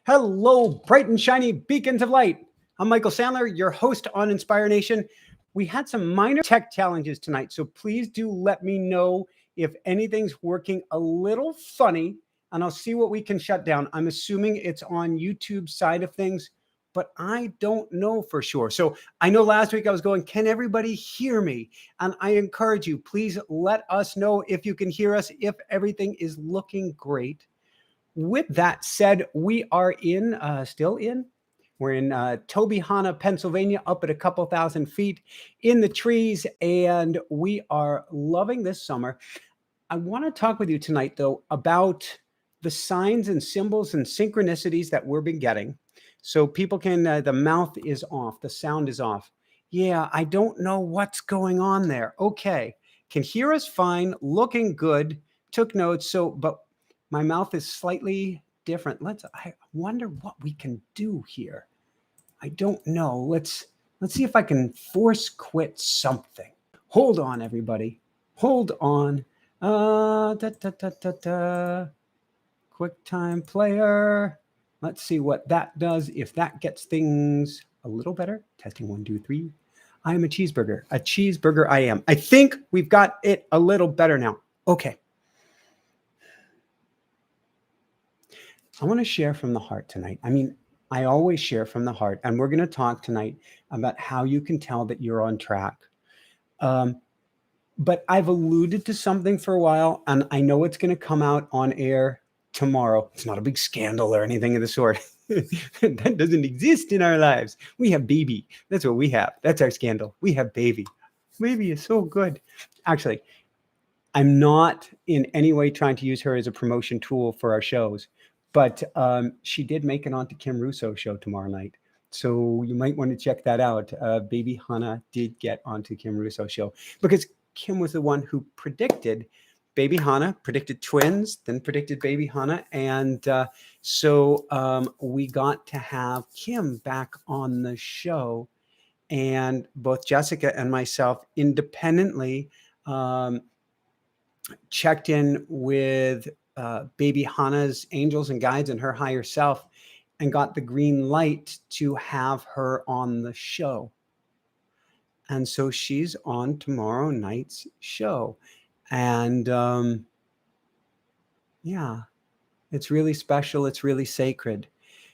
Hello, bright and shiny beacons of light. I'm Michael Sandler, your host on Inspire Nation. We had some minor tech challenges tonight, so please do let me know if anything's working a little funny, and I'll see what we can shut down. I'm assuming it's on YouTube side of things, but I don't know for sure. So I know last week I was going, can everybody hear me? And I encourage you, please let us know if you can hear us, if everything is looking great. With that said, we are we're in Tobyhanna, Pennsylvania, up at a couple thousand feet in the trees, and we are loving this summer. I want to talk with you tonight, though, about the signs and symbols and synchronicities that we've been getting. So people can, the mouth is off, the sound is off. Yeah, I don't know what's going on there. Okay, can hear us fine, looking good, took notes. But my mouth is slightly different. I wonder what we can do here. I don't know. Let's see if I can force quit something. Hold on, everybody. Hold on. QuickTime player. Let's see what that does. If that gets things a little better. Testing 1, 2, 3. I am a cheeseburger. A cheeseburger I am. I think we've got it a little better now. Okay. I want to share from the heart tonight. I mean, I always share from the heart, and we're going to talk tonight about how you can tell that you're on track. But I've alluded to something for a while, and I know it's going to come out on air tomorrow. It's not a big scandal or anything of the sort. That doesn't exist in our lives. We have baby. That's what we have. That's our scandal. We have baby. Baby is so good. Actually, I'm not in any way trying to use her as a promotion tool for our shows. But she did make it onto Kim Russo's show tomorrow night. So you might want to check that out. Baby Hannah did get onto Kim Russo's show because Kim was the one who predicted Baby Hannah, predicted twins, then predicted Baby Hannah. And so we got to have Kim back on the show. And both Jessica and myself independently checked in with Baby Hannah's angels and guides and her higher self and got the green light to have her on the show. And so she's on tomorrow night's show. And yeah, it's really special. It's really sacred.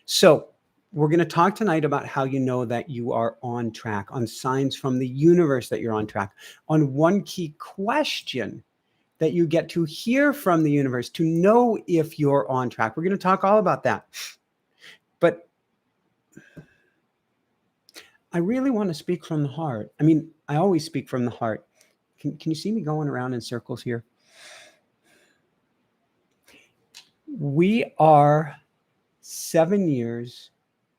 So we're going to talk tonight about how you know that you are on track, on signs from the universe that you're on track, on one key question that you get to hear from the universe to know if you're on track. We're going to talk all about that. But I really want to speak from the heart. I mean, I always speak from the heart. Can you see me going around in circles here? We are 7 years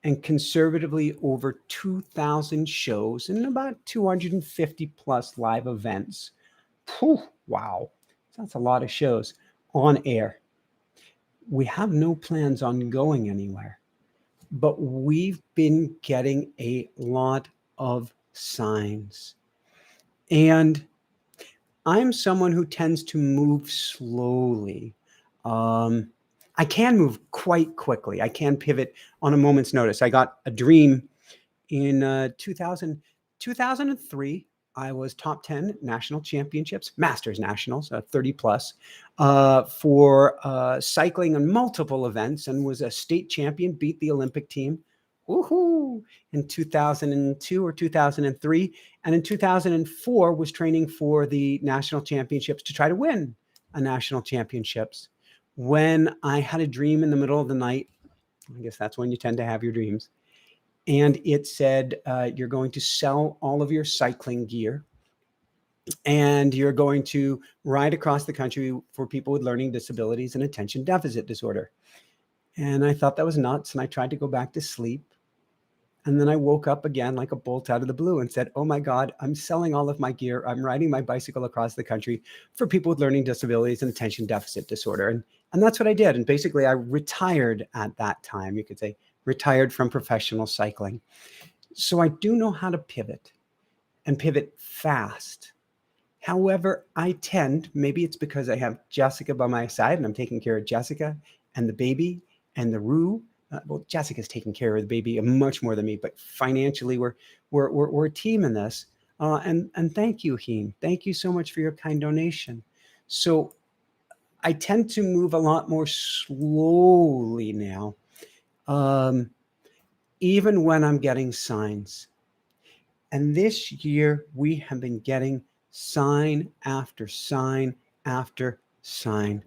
and conservatively over 2,000 shows and about 250 plus live events. Whew, wow. That's a lot of shows on air. We have no plans on going anywhere, but we've been getting a lot of signs. And I'm someone who tends to move slowly. I can move quite quickly. I can pivot on a moment's notice. I got a dream in 2003. I was top 10 national championships, Masters Nationals, 30 plus, for cycling on multiple events, and was a state champion, beat the Olympic team. Woohoo! In 2002 or 2003. And in 2004 was training for the national championships to try to win a national championships. When I had a dream in the middle of the night, I guess that's when you tend to have your dreams. And it said, you're going to sell all of your cycling gear and you're going to ride across the country for people with learning disabilities and attention deficit disorder. And I thought that was nuts. And I tried to go back to sleep. And then I woke up again like a bolt out of the blue and said, oh my God, I'm selling all of my gear. I'm riding my bicycle across the country for people with learning disabilities and attention deficit disorder. And that's what I did. And basically I retired at that time, you could say, retired from professional cycling. So I do know how to pivot and pivot fast. However, I tend, maybe it's because I have Jessica by my side and I'm taking care of Jessica and the baby and the Roo Well, Jessica's taking care of the baby much more than me, but financially, we're a team in this. And thank you, Heen. Thank you so much for your kind donation. So I tend to move a lot more slowly now, even when I'm getting signs. And this year, we have been getting sign after sign after sign.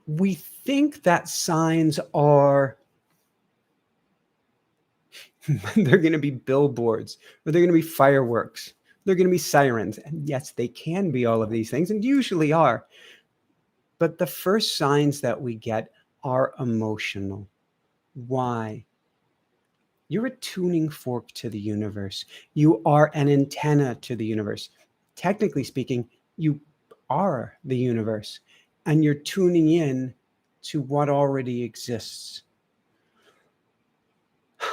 We think that signs are they're going to be billboards, or they're going to be fireworks, they're going to be sirens. And yes, they can be all of these things, and usually are. But the first signs that we get are emotional. Why? You're a tuning fork to the universe. You are an antenna to the universe. Technically speaking, you are the universe, and you're tuning in to what already exists.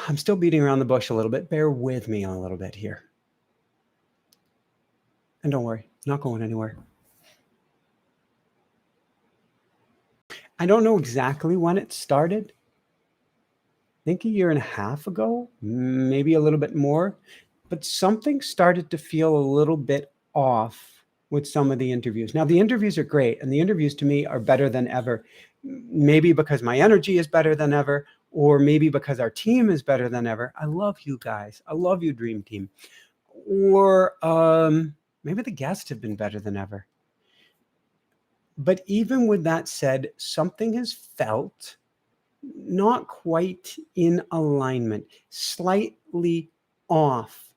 I'm still beating around the bush a little bit. Bear with me a little bit here. And don't worry, not going anywhere. I don't know exactly when it started. I think a year and a half ago, maybe a little bit more. But something started to feel a little bit off with some of the interviews. Now, the interviews are great, and the interviews to me are better than ever. Maybe because my energy is better than ever, or maybe because our team is better than ever. I love you guys. I love you, Dream Team. Or maybe the guests have been better than ever. But even with that said, something has felt not quite in alignment, slightly off.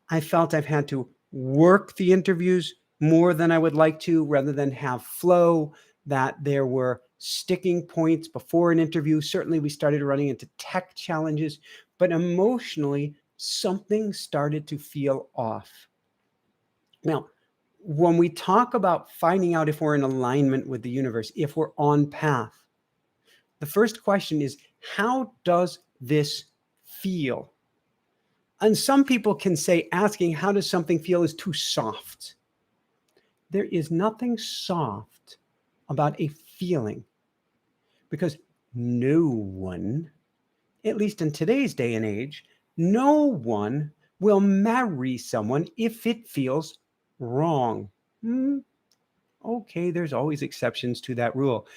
I felt I've had to work the interviews more than I would like to, rather than have flow, that there were sticking points before an interview. Certainly we started running into tech challenges, but emotionally, something started to feel off. Now, when we talk about finding out if we're in alignment with the universe, if we're on path, the first question is, how does this feel? And some people can say asking how does something feel is too soft. There is nothing soft about a feeling, because no one, at least in today's day and age, no one will marry someone if it feels wrong. Okay, there's always exceptions to that rule,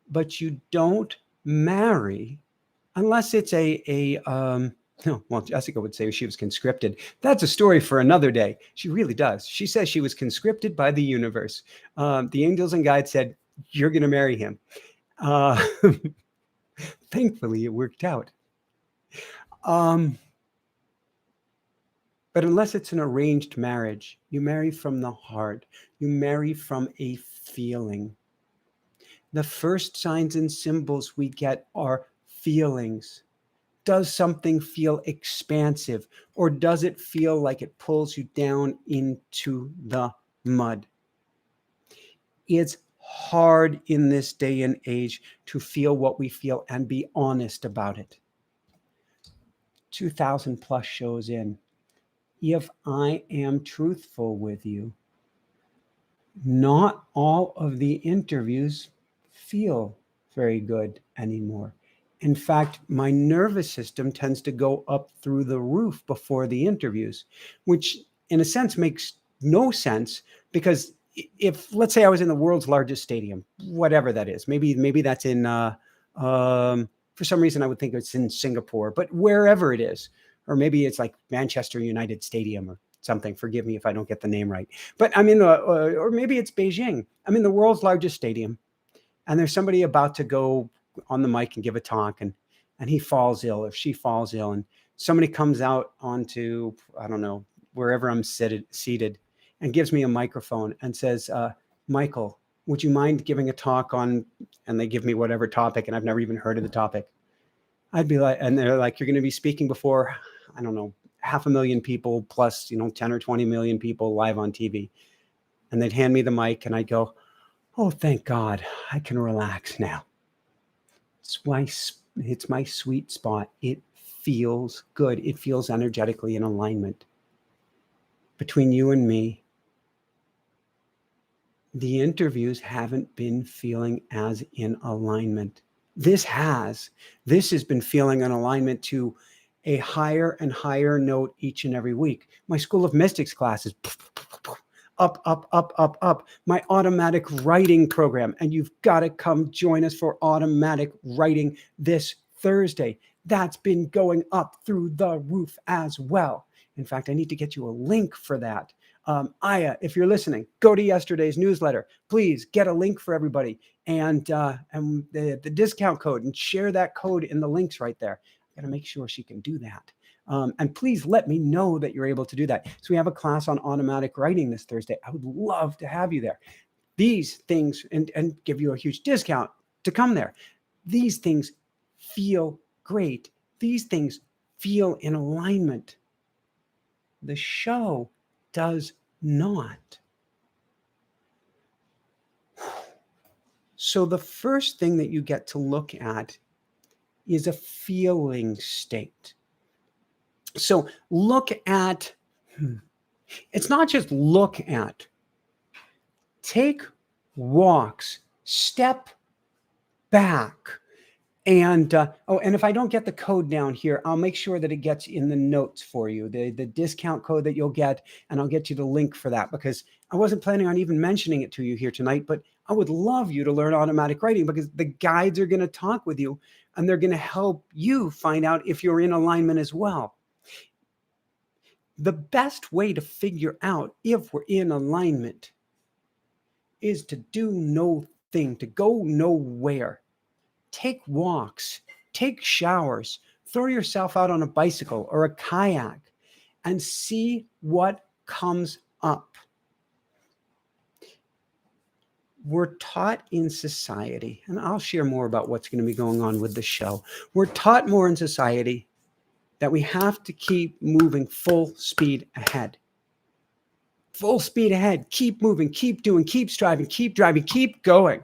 but you don't marry unless it's well, Jessica would say she was conscripted. That's a story for another day. She really does. She says she was conscripted by the universe. The angels and guides said, you're going to marry him. Thankfully, it worked out. But unless it's an arranged marriage, you marry from the heart. You marry from a feeling. The first signs and symbols we get are feelings. Does something feel expansive, or does it feel like it pulls you down into the mud? It's hard in this day and age to feel what we feel and be honest about it. 2,000 plus shows in. If I am truthful with you, not all of the interviews feel very good anymore. In fact, my nervous system tends to go up through the roof before the interviews, which in a sense makes no sense, because if, let's say I was in the world's largest stadium, whatever that is, maybe that's in, for some reason I would think it's in Singapore, but wherever it is, or maybe it's like Manchester United Stadium or something. Forgive me if I don't get the name right, but I'm in the, or maybe it's Beijing. I'm in the world's largest stadium, and there's somebody about to go on the mic and give a talk, and he falls ill or she falls ill, and somebody comes out onto, I don't know, wherever I'm seated, and gives me a microphone and says, Michael, would you mind giving a talk on, and they give me whatever topic, and I've never even heard of the topic. I'd be like, and they're like, you're going to be speaking before, I don't know, 500,000 people plus, 10 or 20 million people live on TV. And they'd hand me the mic, and I'd go, oh, thank God, I can relax now. It's my sweet spot. It feels good. It feels energetically in alignment. Between you and me, the interviews haven't been feeling as in alignment. This has been feeling an alignment to a higher and higher note each and every week. My School of Mystics classes, up, up, up, up, up. My automatic writing program, and you've got to come join us for automatic writing this Thursday. That's been going up through the roof as well. In fact, I need to get you a link for that. Aya, if you're listening, go to yesterday's newsletter. Please get a link for everybody and the discount code, and share that code in the links right there. I got to make sure she can do that. And please let me know that you're able to do that. So we have a class on automatic writing this Thursday. I would love to have you there. These things, and give you a huge discount to come there. These things feel great. These things feel in alignment. The show does not. So the first thing that you get to look at is a feeling state. So look at, it's not just look at, take walks, step back. And and if I don't get the code down here, I'll make sure that it gets in the notes for you, the discount code that you'll get, and I'll get you the link for that, because I wasn't planning on even mentioning it to you here tonight, but I would love you to learn automatic writing, because the guides are going to talk with you, and they're going to help you find out if you're in alignment as well. The best way to figure out if we're in alignment is to do no thing, to go nowhere. Take walks, take showers, throw yourself out on a bicycle or a kayak, and see what comes up. We're taught in society, and I'll share more about what's going to be going on with the show. We're taught more in society that we have to keep moving full speed ahead. Full speed ahead. Keep moving, keep doing, keep striving, keep driving, keep going.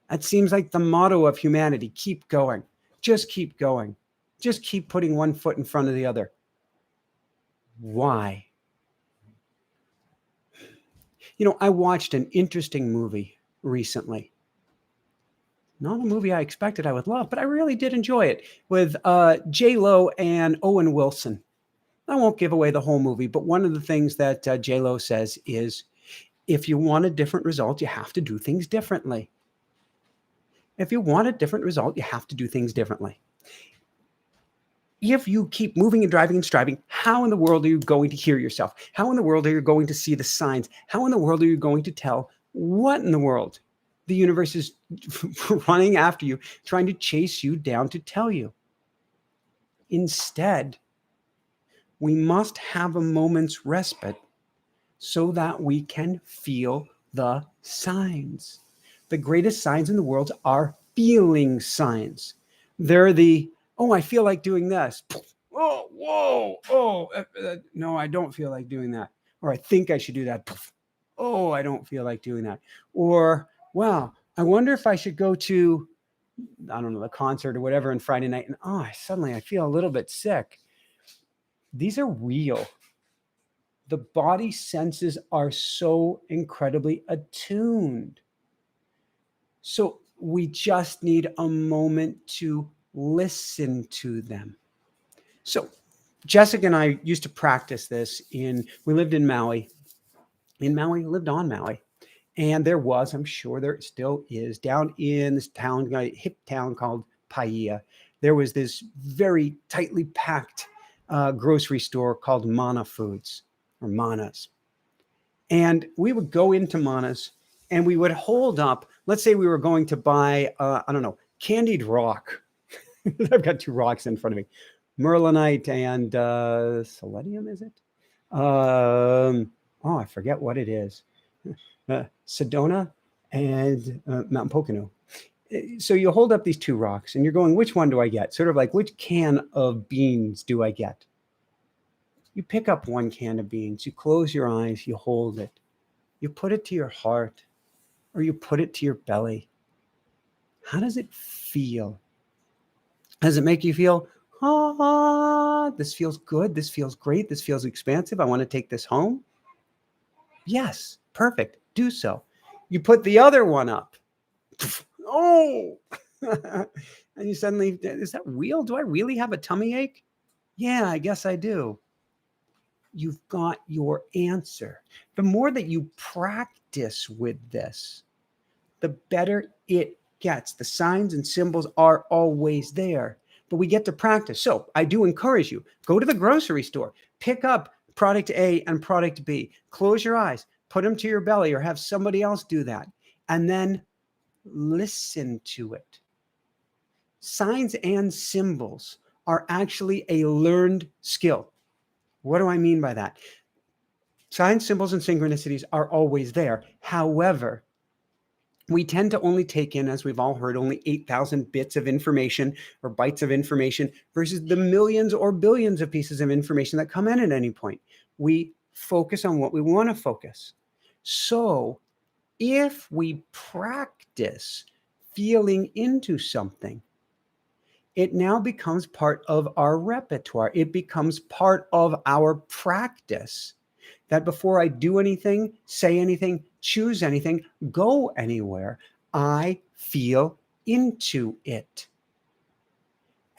That seems like the motto of humanity. Keep going. Just keep going. Just keep putting one foot in front of the other. Why? You know, I watched an interesting movie recently. Not a movie I expected I would love, but I really did enjoy it, with J-Lo and Owen Wilson. I won't give away the whole movie, but one of the things that J-Lo says is, if you want a different result, you have to do things differently. If you want a different result, you have to do things differently. If you keep moving and driving and striving, how in the world are you going to hear yourself? How in the world are you going to see the signs? How in the world are you going to tell what in the world the universe is running after you, trying to chase you down to tell you? Instead, we must have a moment's respite so that we can feel the signs. The greatest signs in the world are feeling signs. They're the, oh, I feel like doing this. Oh, whoa, oh, no, I don't feel like doing that. Or I think I should do that. Oh, I don't feel like doing that. Or, wow, I wonder if I should go to, I don't know, the concert or whatever on Friday night. And suddenly I feel a little bit sick. These are real. The body senses are so incredibly attuned. So we just need a moment to listen to them. So Jessica and I used to practice this we lived in Maui. Lived on Maui. And there was, I'm sure there still is, down in this town, hip town called Paia, there was this very tightly packed grocery store called Mana Foods, or Manas. And we would go into Manas, and we would hold up, let's say we were going to buy, candied rock. I've got two rocks in front of me. Merlinite and selenium, is it? I forget what it is. Sedona and Mountain Pocono. So you hold up these two rocks, and you're going, which one do I get? Sort of like, which can of beans do I get? You pick up one can of beans, you close your eyes, you hold it. You put it to your heart, or you put it to your belly. How does it feel? Does it make you feel, this feels good, this feels great, this feels expansive, I want to take this home? Yes, perfect. do so. You put the other one up. Oh, and you suddenly, is that real? Do I really have a tummy ache? Yeah, I guess I do. You've got your answer. The more that you practice with this, the better it gets. The signs and symbols are always there, but we get to practice. So I do encourage you, go to the grocery store, pick up product A and product B, close your eyes, put them to your belly or have somebody else do that, and then listen to it. Signs and symbols are actually a learned skill. What do I mean by that? Signs, symbols, and synchronicities are always there. However, we tend to only take in, as we've all heard, only 8,000 bits of information or bytes of information versus the millions or billions of pieces of information that come in at any point. We focus on what we want to focus. So if we practice feeling into something, it now becomes part of our repertoire. It becomes part of our practice. That before I do anything, say anything, choose anything, go anywhere, I feel into it.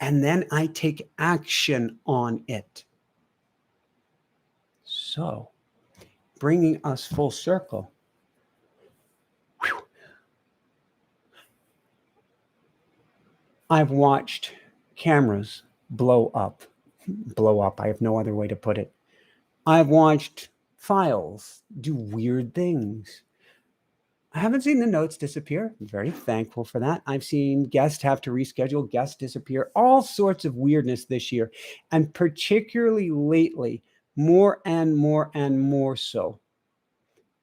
And then I take action on it. So, bringing us full circle. Whew. I've watched cameras blow up. Blow up, I have no other way to put it. I've watched files do weird things. I haven't seen the notes disappear. I'm very thankful for that. I've seen guests have to reschedule, guests disappear, all sorts of weirdness this year. And particularly lately, more and more and more so.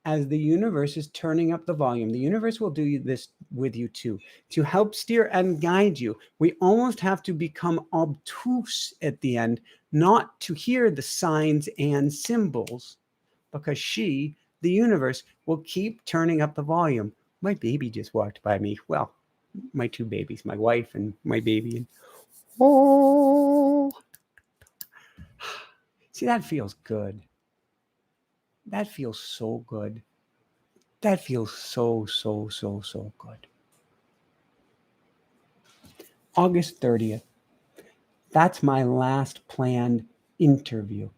As the universe is turning up the volume, the universe will do this with you too, to help steer and guide you. We almost have to become obtuse at the end, not to hear the signs and symbols, because she, the universe, will keep turning up the volume. My baby just walked by me. Well, my two babies, my wife and my baby. And oh, see, that feels good. That feels so good. That feels so good. August 30th. That's my last planned interview.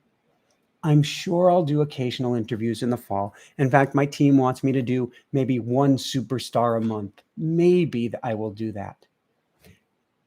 I'm sure I'll do occasional interviews in the fall. In fact, my team wants me to do maybe one superstar a month. Maybe I will do that.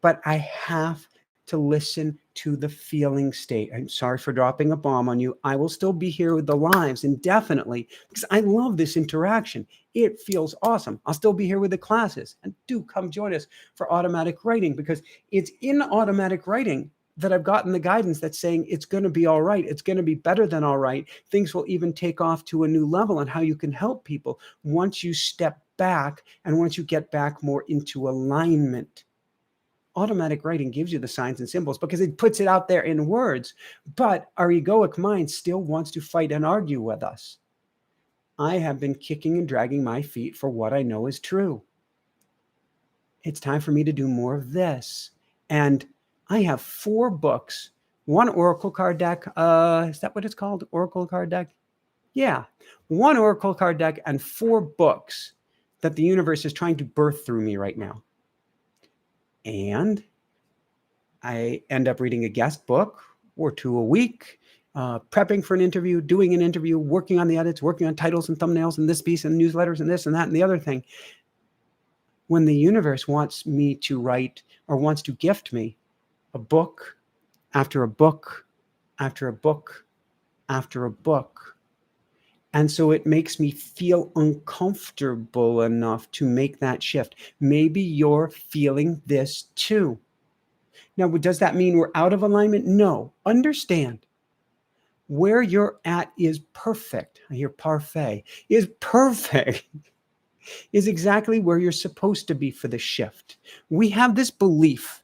But I have to listen to the feeling state. I'm sorry for dropping a bomb on you. I will still be here with the lives indefinitely because I love this interaction. It feels awesome. I'll still be here with the classes. And do come join us for automatic writing, because it's in automatic writing that I've gotten the guidance that's saying it's going to be all right. It's going to be better than all right. Things will even take off to a new level on how you can help people once you step back and once you get back more into alignment. Automatic writing gives you the signs and symbols because it puts it out there in words, but our egoic mind still wants to fight and argue with us. I have been kicking and dragging my feet for what I know is true. It's time for me to do more of this. And I have 4 books, 1 oracle card deck. Is that what it's called? Oracle card deck? Yeah. 1 oracle card deck and 4 books that the universe is trying to birth through me right now. And I end up reading a guest book or 2 a week, prepping for an interview, doing an interview, working on the edits, working on titles and thumbnails and this piece and newsletters and this and that and the other thing. When the universe wants me to write or wants to gift me a book after a book after a book after a book. And so it makes me feel uncomfortable enough to make that shift. Maybe you're feeling this too. Now, does that mean we're out of alignment? No. Understand, where you're at is perfect. I hear parfait. Is perfect. Is exactly where you're supposed to be for the shift. We have this belief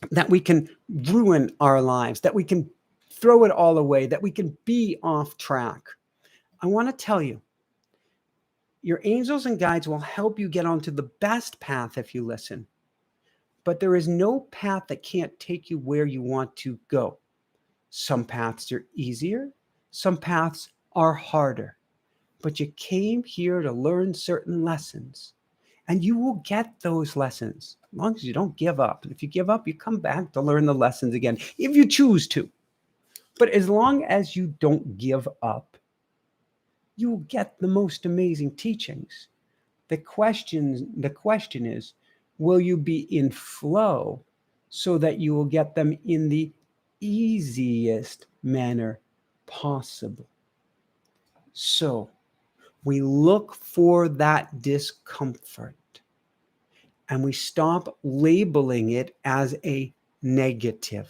that we can ruin our lives, that we can throw it all away, that we can be off track. I want to tell you, your angels and guides will help you get onto the best path if you listen. But there is no path that can't take you where you want to go. Some paths are easier, some paths are harder. but you came here to learn certain lessons. And you will get those lessons as long as you don't give up. And if you give up, you come back to learn the lessons again, if you choose to. But as long as you don't give up, you will get the most amazing teachings. The question is, will you be in flow so that you will get them in the easiest manner possible? So we look for that discomfort and we stop labeling it as a negative.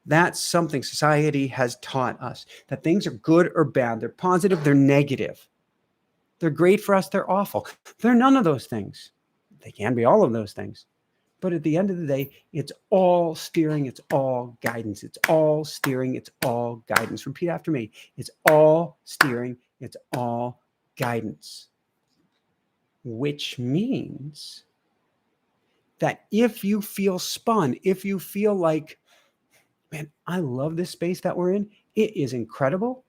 That's something society has taught us, that things are good or bad. They're positive, they're negative. They're great for us, they're awful. They're none of those things. They can be all of those things. But at the end of the day, it's all steering, it's all guidance. It's all steering, it's all guidance. Repeat after me. It's all steering, it's all guidance. Which means that if you feel spun, if you feel like, man, I love this space that we're in, it is incredible,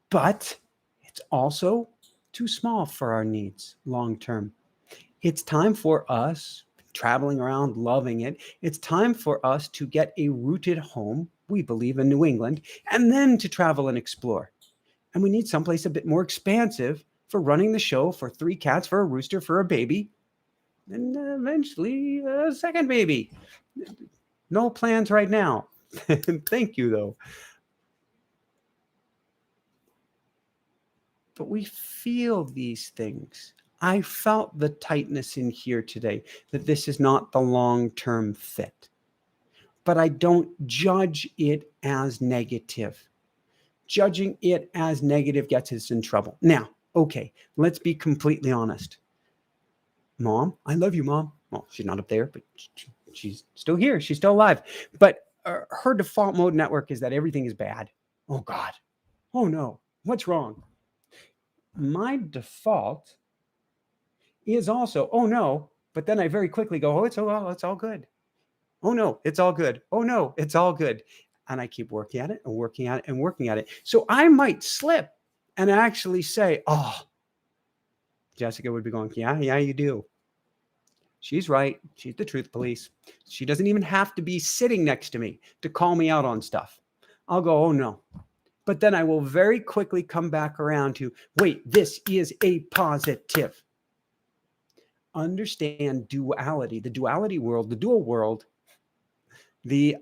but it's also too small for our needs long term. It's time for us, traveling around, loving it, it's time for us to get a rooted home, we believe in New England, and then to travel and explore. And we need someplace a bit more expansive for running the show, for 3 cats, for a rooster, for a baby, and eventually a second baby. No plans right now. Thank you, though. But we feel these things. I felt the tightness in here today, that this is not the long-term fit. But I don't judge it as negative. Judging it as negative gets us in trouble. Now, okay, let's be completely honest. Mom, I love you, Mom. Well, she's not up there, but she's still here. She's still alive. But her default mode network is that everything is bad. Oh, God. Oh, no. What's wrong? My default is also, oh, no. But then I very quickly go, it's all good. Oh, no, it's all good. Oh, no, it's all good. And I keep working at it and working at it and working at it. So I might slip and actually say, oh, Jessica would be going, yeah, you do. She's right. She's the truth police. She doesn't even have to be sitting next to me to call me out on stuff. I'll go, oh, no. But then I will very quickly come back around to, wait, this is a positive. Understand duality, the duality world, the dual world, the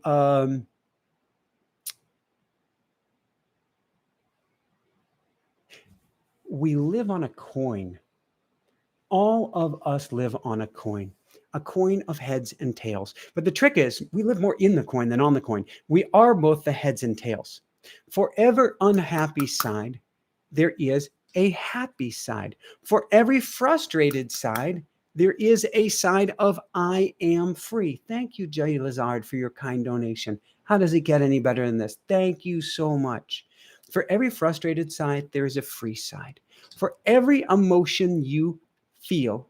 we live on a coin. All of us live on a coin of heads and tails. But the trick is we live more in the coin than on the coin. We are both the heads and tails. For every unhappy side, there is a happy side. For every frustrated side, there is a side of I am free. Thank you, Jay Lazard, for your kind donation. How does it get any better than this? Thank you so much. For every frustrated side, there is a free side. For every emotion you feel,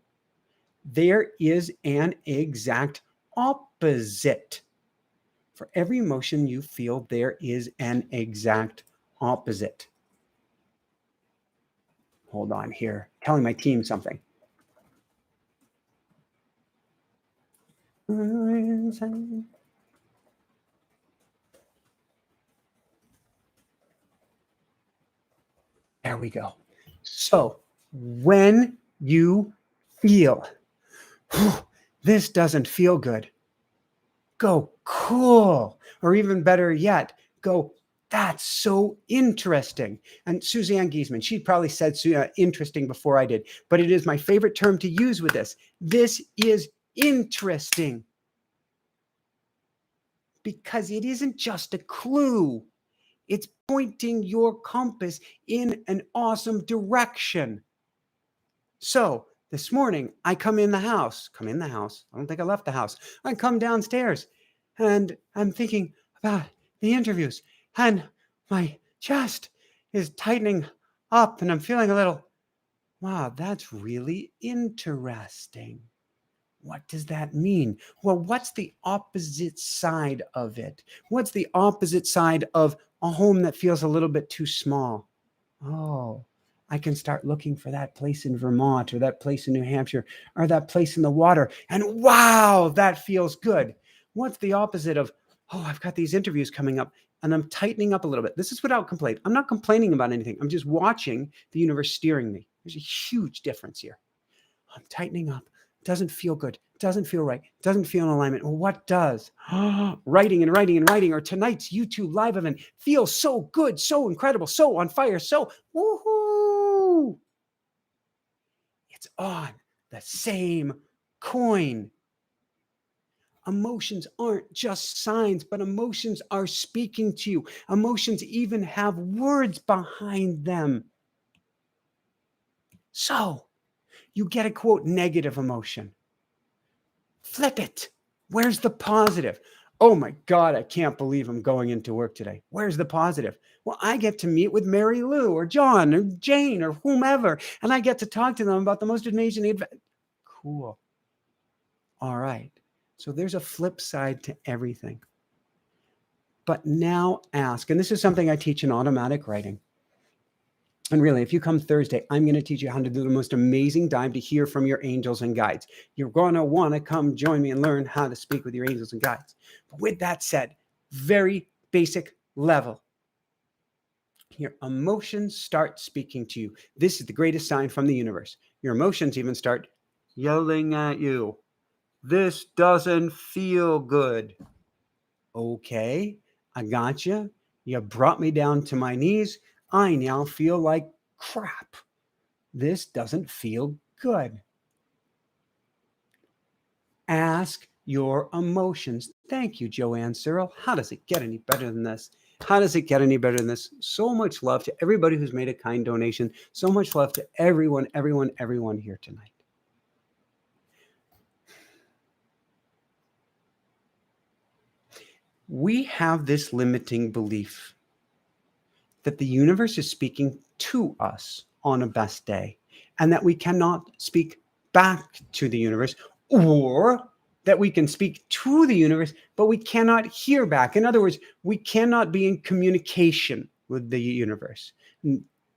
there is an exact opposite. For every emotion you feel, there is an exact opposite. Hold on here. Telling my team something. There we go. So when you feel, this doesn't feel good, go cool. Or even better yet, go, that's so interesting. And Suzanne Giesman, she probably said interesting before I did, but it is my favorite term to use with this. This is interesting. Because it isn't just a clue. It's pointing your compass in an awesome direction. So this morning, I come in the house. I don't think I left the house. I come downstairs and I'm thinking about the interviews and my chest is tightening up and I'm feeling a little, wow, that's really interesting. What does that mean? Well, what's the opposite side of it? What's the opposite side of a home that feels a little bit too small? Oh, I can start looking for that place in Vermont or that place in New Hampshire or that place in the water. And wow, that feels good. What's the opposite of, oh, I've got these interviews coming up and I'm tightening up a little bit. This is without complaint. I'm not complaining about anything. I'm just watching the universe steering me. There's a huge difference here. I'm tightening up. Doesn't feel good. Doesn't feel right. Doesn't feel in alignment. Well, what does? Writing and writing and writing, or tonight's YouTube live event feels so good, so incredible, so on fire, so woohoo. It's on the same coin. Emotions aren't just signs, but emotions are speaking to you. Emotions even have words behind them. So, you get a quote negative emotion. Flip it. Where's the positive? Oh my God, I can't believe I'm going into work today. Where's the positive? Well, I get to meet with Mary Lou or John or Jane or whomever, and I get to talk to them about the most amazing adventure. Cool. All right. So there's a flip side to everything. But now ask, and this is something I teach in automatic writing. And really, if you come Thursday, I'm going to teach you how to do the most amazing dive to hear from your angels and guides. You're going to want to come join me and learn how to speak with your angels and guides. But with that said, very basic level. Your emotions start speaking to you. This is the greatest sign from the universe. Your emotions even start yelling at you. This doesn't feel good. Okay, I got you. You brought me down to my knees. I now feel like crap. This doesn't feel good. Ask your emotions. Thank you, Joanne Searle. How does it get any better than this? How does it get any better than this? So much love to everybody who's made a kind donation. So much love to everyone here tonight. We have this limiting belief that the universe is speaking to us on a best day and that we cannot speak back to the universe, or that we can speak to the universe, but we cannot hear back. In other words, we cannot be in communication with the universe.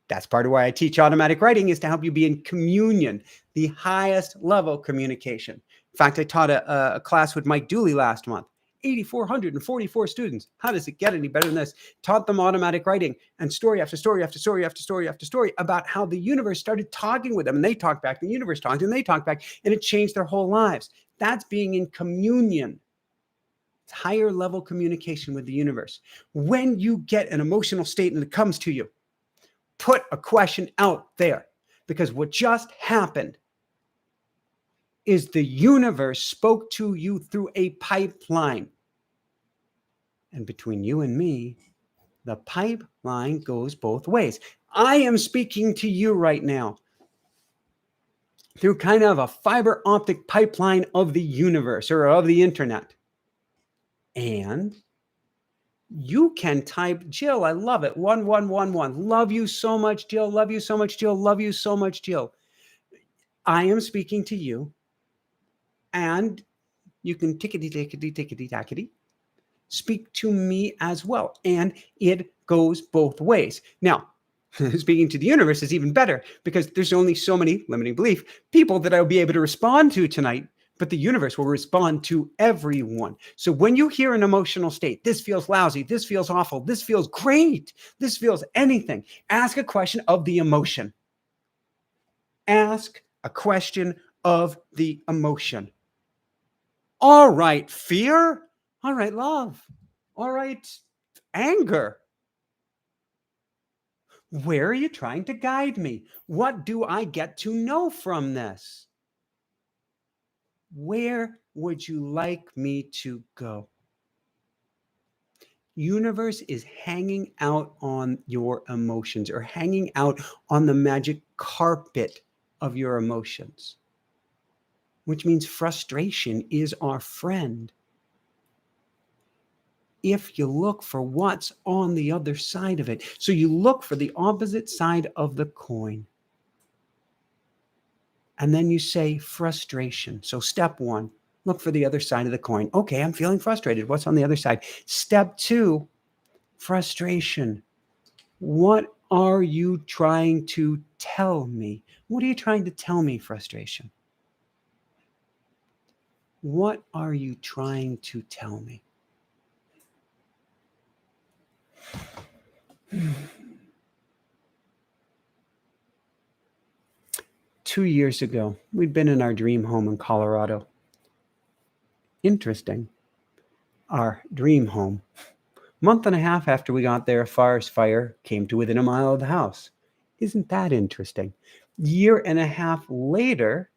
That's part of why I teach automatic writing, is to help you be in communion, the highest level communication. In fact, I taught a class with Mike Dooley last month. 8,444 students. How does it get any better than this? Taught them automatic writing, and story after story after story after story after story about how the universe started talking with them, and they talked back, the universe talked, and they talked back, and it changed their whole lives. That's being in communion. It's higher level communication with the universe. When you get an emotional state and it comes to you, put a question out there, because what just happened is the universe spoke to you through a pipeline. And between you and me, the pipeline goes both ways. I am speaking to you right now through kind of a fiber optic pipeline of the universe or of the internet. And you can type, Jill, I love it, 1111. Love you so much, Jill. Love you so much, Jill. Love you so much, Jill. I am speaking to you. And you can tickety-tickety-tickety-tackety speak to me as well. And it goes both ways. Now, speaking to the universe is even better, because there's only so many, limiting belief, people that I'll be able to respond to tonight, but the universe will respond to everyone. So when you hear an emotional state, this feels lousy, this feels awful, this feels great, this feels anything, ask a question of the emotion. Ask a question of the emotion. All right, fear. All right, love. All right, anger. Where are you trying to guide me? What do I get to know from this? Where would you like me to go? Universe is hanging out on your emotions, or hanging out on the magic carpet of your emotions, which means frustration is our friend. If you look for what's on the other side of it. So you look for the opposite side of the coin. And then you say frustration. So step one, look for the other side of the coin. Okay, I'm feeling frustrated. What's on the other side? Step two, frustration. What are you trying to tell me? What are you trying to tell me, frustration? What are you trying to tell me? 2 years ago, we'd been in our dream home in Colorado. Interesting. Our dream home. Month and a half after we got there, a forest fire came to within a mile of the house. Isn't that interesting? Year and a half later,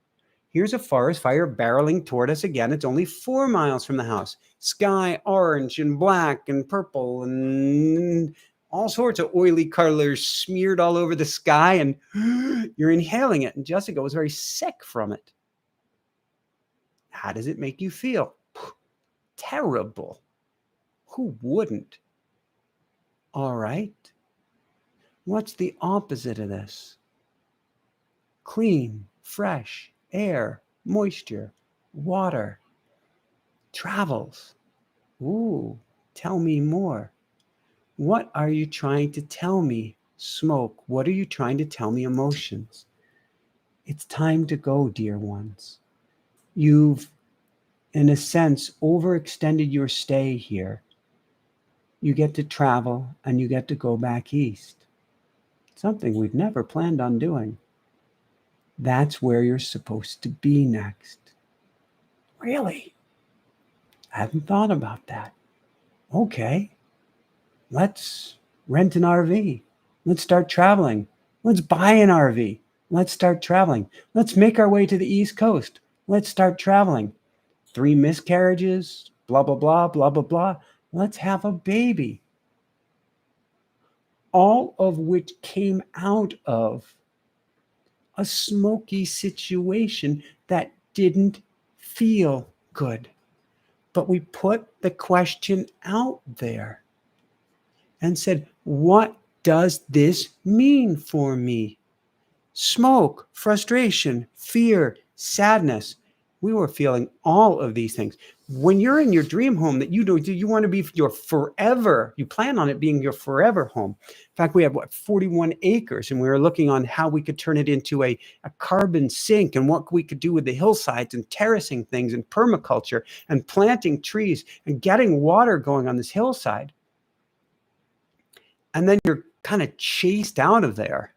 here's a forest fire barreling toward us again. It's only 4 miles from the house. Sky orange and black and purple and all sorts of oily colors smeared all over the sky, and you're inhaling it. And Jessica was very sick from it. How does it make you feel? Terrible. Who wouldn't? All right. What's the opposite of this? Clean, fresh air, moisture, water, travels. Ooh, tell me more. What are you trying to tell me? Smoke. What are you trying to tell me? Emotions. It's time to go, dear ones. You've, in a sense, overextended your stay here. You get to travel and you get to go back east. Something we've never planned on doing. That's where you're supposed to be next. Really? I haven't thought about that. Okay. Let's rent an RV. Let's start traveling. Let's buy an RV. Let's start traveling. Let's make our way to the East Coast. Let's start traveling. 3 miscarriages, blah, blah, blah, blah, blah, blah. Let's have a baby. All of which came out of a smoky situation that didn't feel good. But we put the question out there and said, what does this mean for me? Smoke, frustration, fear, sadness. We were feeling all of these things. When you're in your dream home that you want to be your forever, you plan on it being your forever home. In fact, we have 41 acres, and we were looking on how we could turn it into a carbon sink and what we could do with the hillsides and terracing things and permaculture and planting trees and getting water going on this hillside. And then you're kind of chased out of there.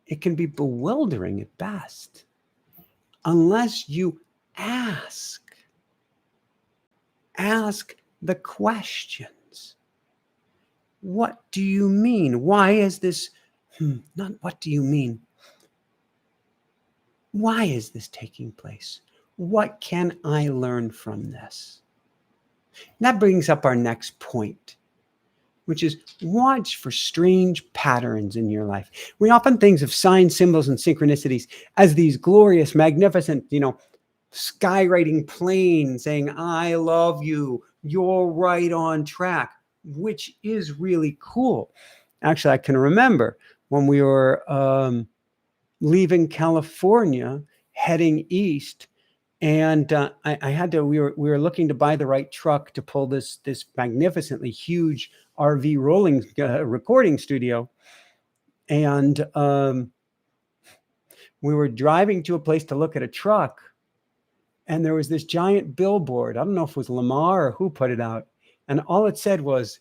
It can be bewildering at best. Unless you ask the questions. What do you mean? Why is this? Not what do you mean? Why is this taking place? What can I learn from this? And that brings up our next point, which is watch for strange patterns in your life. We often think of signs, symbols, and synchronicities as these glorious, magnificent, skywriting planes saying, I love you, you're right on track, which is really cool. Actually, I can remember when we were leaving California, heading east, and we were looking to buy the right truck to pull this magnificently huge RV rolling recording studio. And we were driving to a place to look at a truck, and there was this giant billboard. I don't know if it was Lamar or who put it out. And all it said was,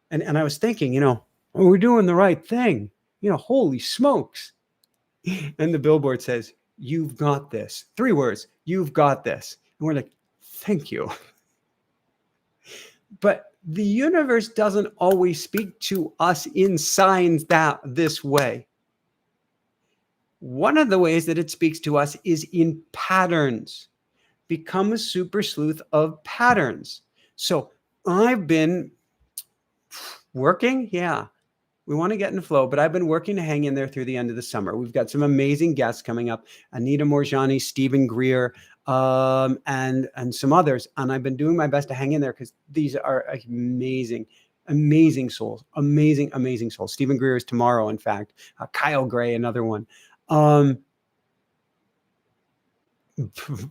and I was thinking, we're doing the right thing. Holy smokes. And the billboard says, you've got this. 3 words, you've got this. And we're like, thank you. But the universe doesn't always speak to us in signs this way. One of the ways that it speaks to us is in patterns. Become a super sleuth of patterns. So I've been working. Yeah, we want to get in the flow, but I've been working to hang in there through the end of the summer. We've got some amazing guests coming up. Anita Morjani, Stephen Greer, and some others. And I've been doing my best to hang in there because these are amazing souls. Amazing souls. Stephen Greer is tomorrow, in fact. Kyle Gray, another one.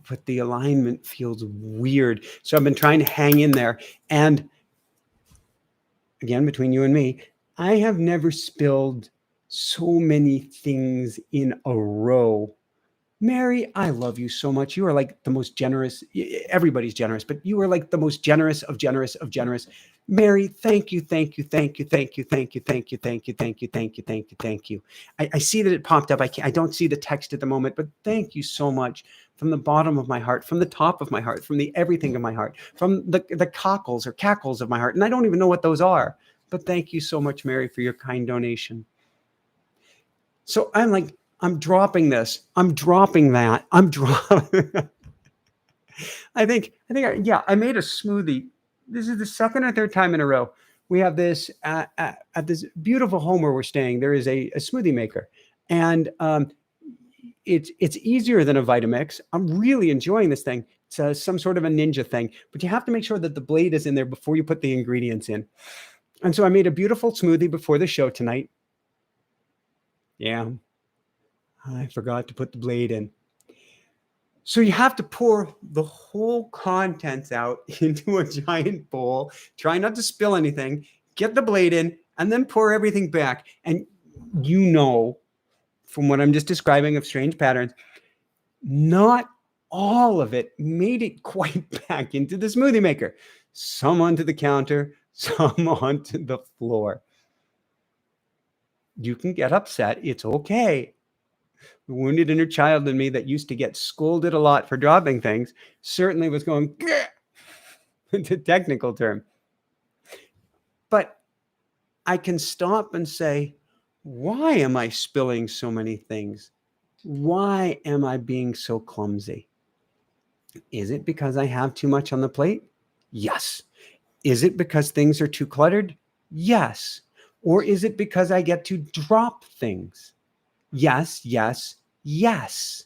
But the alignment feels weird. So I've been trying to hang in there. And again, between you and me, I have never spilled So many things in a row. Mary, I love you so much. You are like the most generous. Everybody's generous, but you are like the most generous of generous of generous. Mary, thank you, thank you, thank you, thank you, thank you, thank you, thank you, thank you, thank you, thank you, thank you. I see that it popped up. I don't see the text at the moment, but thank you so much from the bottom of my heart, from the top of my heart, from the everything of my heart, from the cockles or cackles of my heart. And I don't even know what those are, but thank you so much, Mary, for your kind donation. So I'm dropping this. I'm dropping that. I'm dropping. I think, I made a smoothie. This is the second or third time in a row. We have this at this beautiful home where we're staying. There is a smoothie maker, and it's easier than a Vitamix. I'm really enjoying this thing. It's some sort of a ninja thing, but you have to make sure that the blade is in there before you put the ingredients in. And so I made a beautiful smoothie before the show tonight. Yeah, I forgot to put the blade in. So you have to pour the whole contents out into a giant bowl. Try not to spill anything. Get the blade in, and then pour everything back. And you know, from what I'm just describing of strange patterns, not all of it made it quite back into the smoothie maker. Some onto the counter, some onto the floor. You can get upset. It's okay. The wounded inner child in me that used to get scolded a lot for dropping things certainly was going, it's a technical term. But I can stop and say, why am I spilling so many things? Why am I being so clumsy? Is it because I have too much on the plate? Yes. Is it because things are too cluttered? Yes. Or is it because I get to drop things? Yes, yes, yes.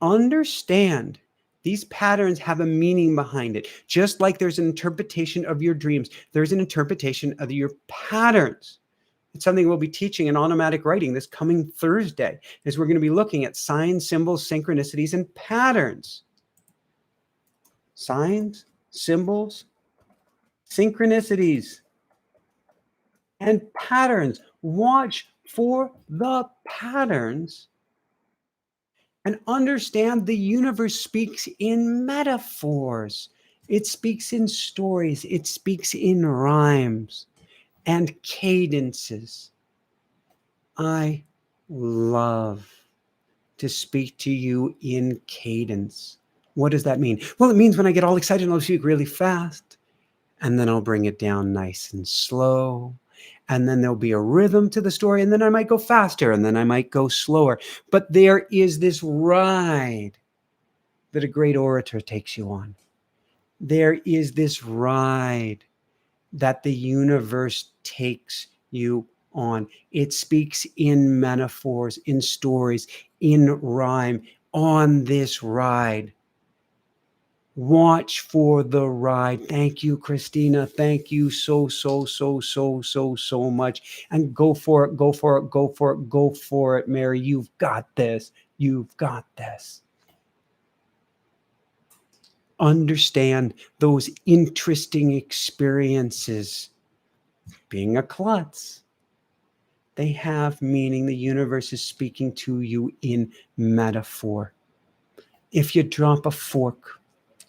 Understand these patterns have a meaning behind it. Just like there's an interpretation of your dreams, there's an interpretation of your patterns. It's something we'll be teaching in automatic writing this coming Thursday, as we're going to be looking at signs, symbols, synchronicities, and patterns. Signs, symbols, synchronicities, and patterns. Watch for the patterns and understand the universe speaks in metaphors. It speaks in stories. It speaks in rhymes and cadences. I love to speak to you in cadence. What does that mean? Well, it means when I get all excited, I'll speak really fast, and then I'll bring it down nice and slow. And then there'll be a rhythm to the story, and then I might go faster, and then I might go slower. But there is this ride that a great orator takes you on. There is this ride that the universe takes you on. It speaks in metaphors, in stories, in rhyme, on this ride. Watch for the ride. Thank you, Christina. Thank you so much. And go for it, go for it, go for it, go for it, Mary. You've got this. You've got this. Understand those interesting experiences. Being a klutz, they have meaning. The universe is speaking to you in metaphor. If you drop a fork,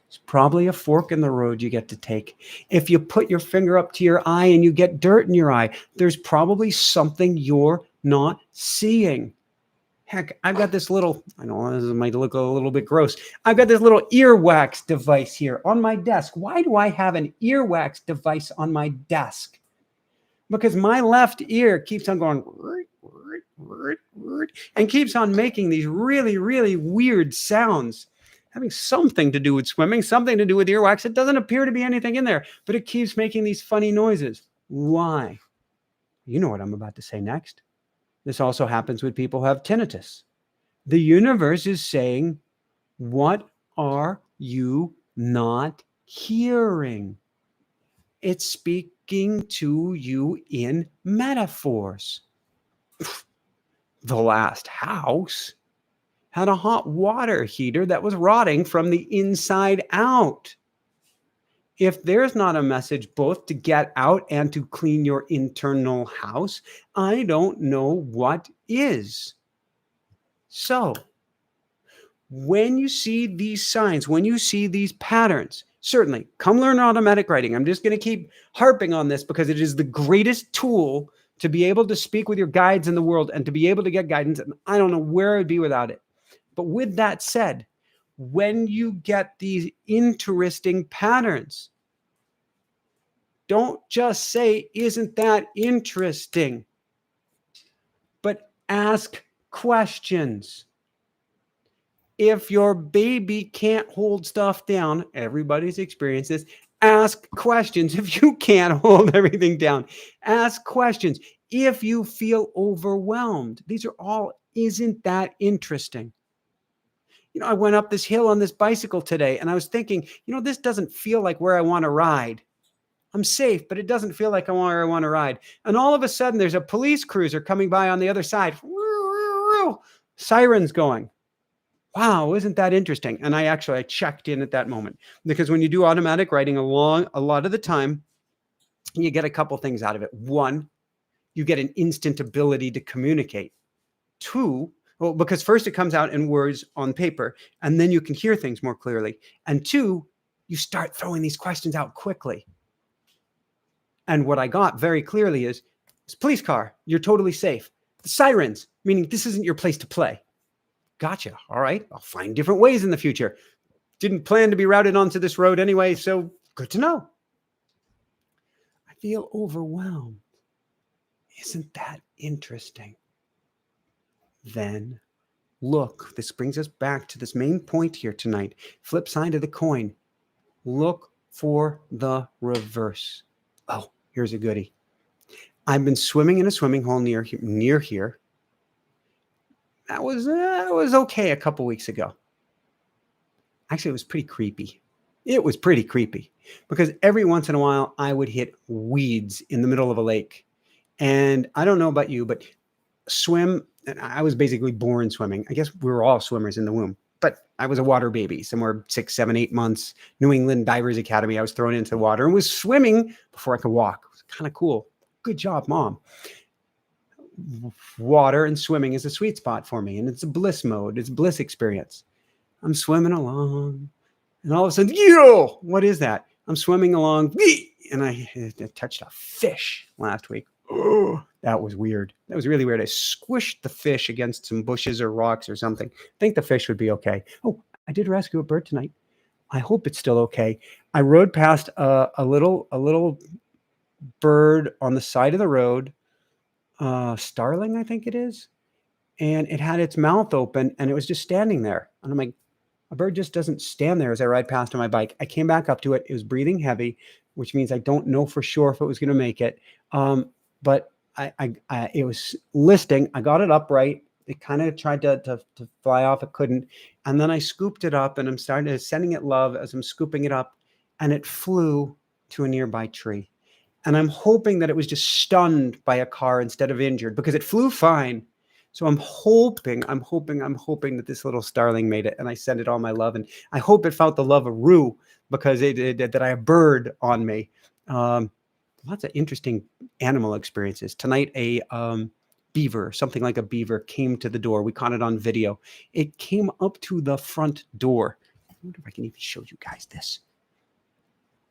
it's probably a fork in the road you get to take. If you put your finger up to your eye and you get dirt in your eye, there's probably something you're not seeing. Heck, I've got this little, I know this might look a little bit gross. I've got this little earwax device here on my desk. Why do I have an earwax device on my desk? Because my left ear keeps on going and keeps on making these really, really weird sounds, having something to do with swimming, something to do with earwax. It doesn't appear to be anything in there, but it keeps making these funny noises. Why? You know what I'm about to say next. This also happens with people who have tinnitus. The universe is saying, what are you not hearing? It's speaking to you in metaphors. The last house had a hot water heater that was rotting from the inside out. If there's not a message both to get out and to clean your internal house, I don't know what is. So, when you see these signs, when you see these patterns, certainly come learn automatic writing. I'm just going to keep harping on this because it is the greatest tool to be able to speak with your guides in the world and to be able to get guidance. And I don't know where I'd be without it. But with that said, when you get these interesting patterns, don't just say, isn't that interesting? But ask questions. If your baby can't hold stuff down, everybody's experienced this. Ask questions. If you can't hold everything down, ask questions. If you feel overwhelmed, these are all, isn't that interesting? I went up this hill on this bicycle today and I was thinking, this doesn't feel like where I want to ride. I'm safe, but it doesn't feel like where I want to ride. And all of a sudden there's a police cruiser coming by on the other side. Sirens going. Wow, isn't that interesting? And I checked in at that moment, because when you do automatic writing a lot of the time, you get a couple things out of it. One, you get an instant ability to communicate. Two, well, because first it comes out in words on paper, and then you can hear things more clearly. And two, you start throwing these questions out quickly. And what I got very clearly is, this police car, you're totally safe. The sirens, meaning this isn't your place to play. Gotcha. All right. I'll find different ways in the future. Didn't plan to be routed onto this road anyway, so good to know. I feel overwhelmed. Isn't that interesting? Then look, this brings us back to this main point here tonight. Flip side of the coin. Look for the reverse. Oh, here's a goodie. I've been swimming in a swimming hole near here. That was okay a couple weeks ago. Actually, it was pretty creepy. It was pretty creepy because every once in a while I would hit weeds in the middle of a lake. And I don't know about you, but I was basically born swimming. I guess we were all swimmers in the womb, but I was a water baby, somewhere 6, 7, 8 months, New England Divers Academy. I was thrown into the water and was swimming before I could walk. It was kind of cool. Good job, Mom. Water and swimming is a sweet spot for me, and it's a bliss mode. It's a bliss experience. I'm swimming along, and all of a sudden, what is that? I'm swimming along, and I touched a fish last week. Oh, that was weird. That was really weird. I squished the fish against some bushes or rocks or something. I think the fish would be okay. Oh, I did rescue a bird tonight. I hope it's still okay. I rode past a little bird on the side of the road. Starling, I think it is. And it had its mouth open and it was just standing there. And I'm like, a bird just doesn't stand there as I ride past on my bike. I came back up to it. It was breathing heavy, which means I don't know for sure if it was going to make it. But it was listing. I got it upright. It kind of tried to fly off. It couldn't. And then I scooped it up and I'm sending it love as I'm scooping it up. And it flew to a nearby tree. And I'm hoping that it was just stunned by a car instead of injured, because it flew fine. So I'm hoping that this little starling made it, and I send it all my love. And I hope it felt the love of Rue, because that I have a bird on me. Lots of interesting animal experiences. Tonight, a beaver, something like a beaver, came to the door. We caught it on video. It came up to the front door. I wonder if I can even show you guys this.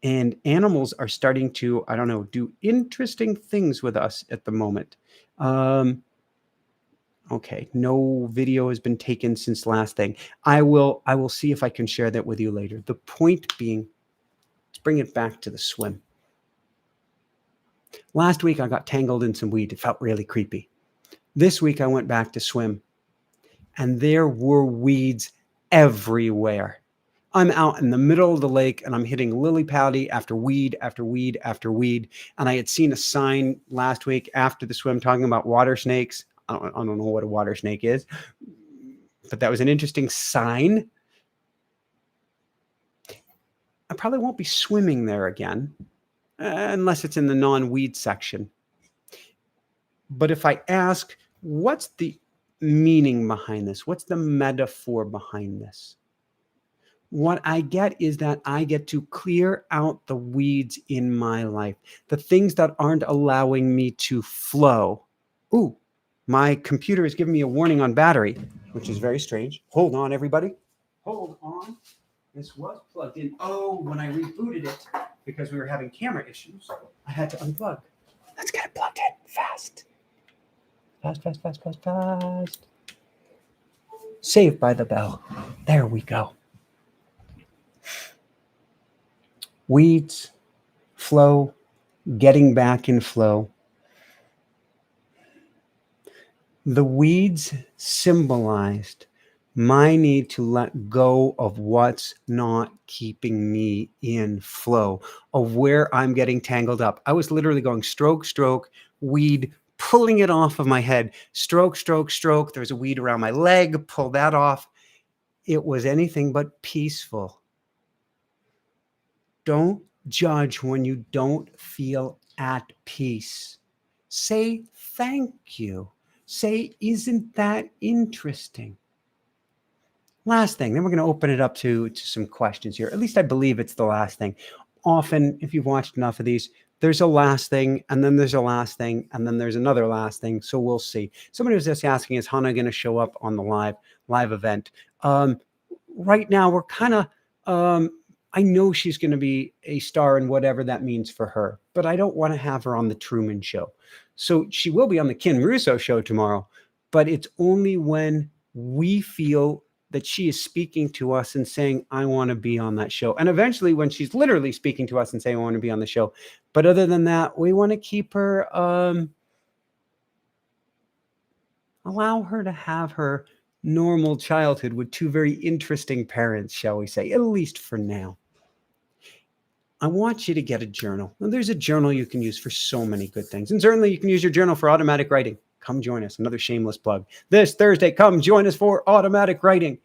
And animals are starting to, I don't know, do interesting things with us at the moment. Okay, no video has been taken since last thing. I will see if I can share that with you later. The point being, let's bring it back to the swim. Last week, I got tangled in some weed. It felt really creepy. This week, I went back to swim, and there were weeds everywhere. I'm out in the middle of the lake and I'm hitting lily pad after weed after weed after weed. And I had seen a sign last week after the swim talking about water snakes. I don't know what a water snake is, but that was an interesting sign. I probably won't be swimming there again unless it's in the non-weed section. But if I ask, what's the meaning behind this? What's the metaphor behind this? What I get is that I get to clear out the weeds in my life, the things that aren't allowing me to flow. Ooh, my computer is giving me a warning on battery, which is very strange. Hold on, everybody. Hold on. This was plugged in. Oh, when I rebooted it, because we were having camera issues, I had to unplug. Let's get it plugged in fast. Fast, fast, fast, fast, fast. Saved by the bell. There we go. Weeds, flow, getting back in flow. The weeds symbolized my need to let go of what's not keeping me in flow, of where I'm getting tangled up. I was literally going stroke, stroke, weed, pulling it off of my head. Stroke, stroke, stroke. There's a weed around my leg. Pull that off. It was anything but peaceful. Don't judge when you don't feel at peace. Say thank you. Say, isn't that interesting? Last thing, then we're going to open it up to some questions here. At least I believe it's the last thing. Often, if you've watched enough of these, there's a last thing, and then there's a last thing, and then there's another last thing. So we'll see. Somebody was just asking, is Hannah going to show up on the live event? Right now, we're kind of, I know she's going to be a star in whatever that means for her, but I don't want to have her on the Truman Show. So she will be on the Ken Russo Show tomorrow, but it's only when we feel that she is speaking to us and saying, I want to be on that show. And eventually when she's literally speaking to us and saying, I want to be on the show. But other than that, we want to keep her, allow her to have her normal childhood with two very interesting parents, shall we say, at least for now. I want you to get a journal. Now, there's a journal you can use for so many good things. And certainly you can use your journal for automatic writing. Come join us. Another shameless plug. This Thursday, come join us for automatic writing.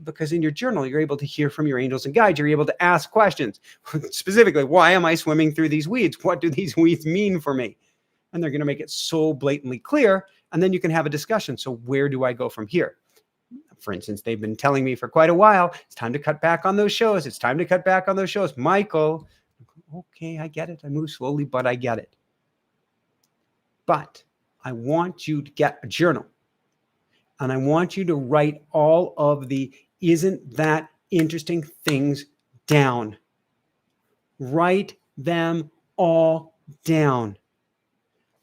Because in your journal, you're able to hear from your angels and guides. You're able to ask questions. Specifically, why am I swimming through these weeds? What do these weeds mean for me? And they're going to make it so blatantly clear. And then you can have a discussion. So where do I go from here? For instance, they've been telling me for quite a while, it's time to cut back on those shows. It's time to cut back on those shows. Michael, okay, I get it. I move slowly, but I get it. But I want you to get a journal. And I want you to write all of the isn't that interesting things down. Write them all down.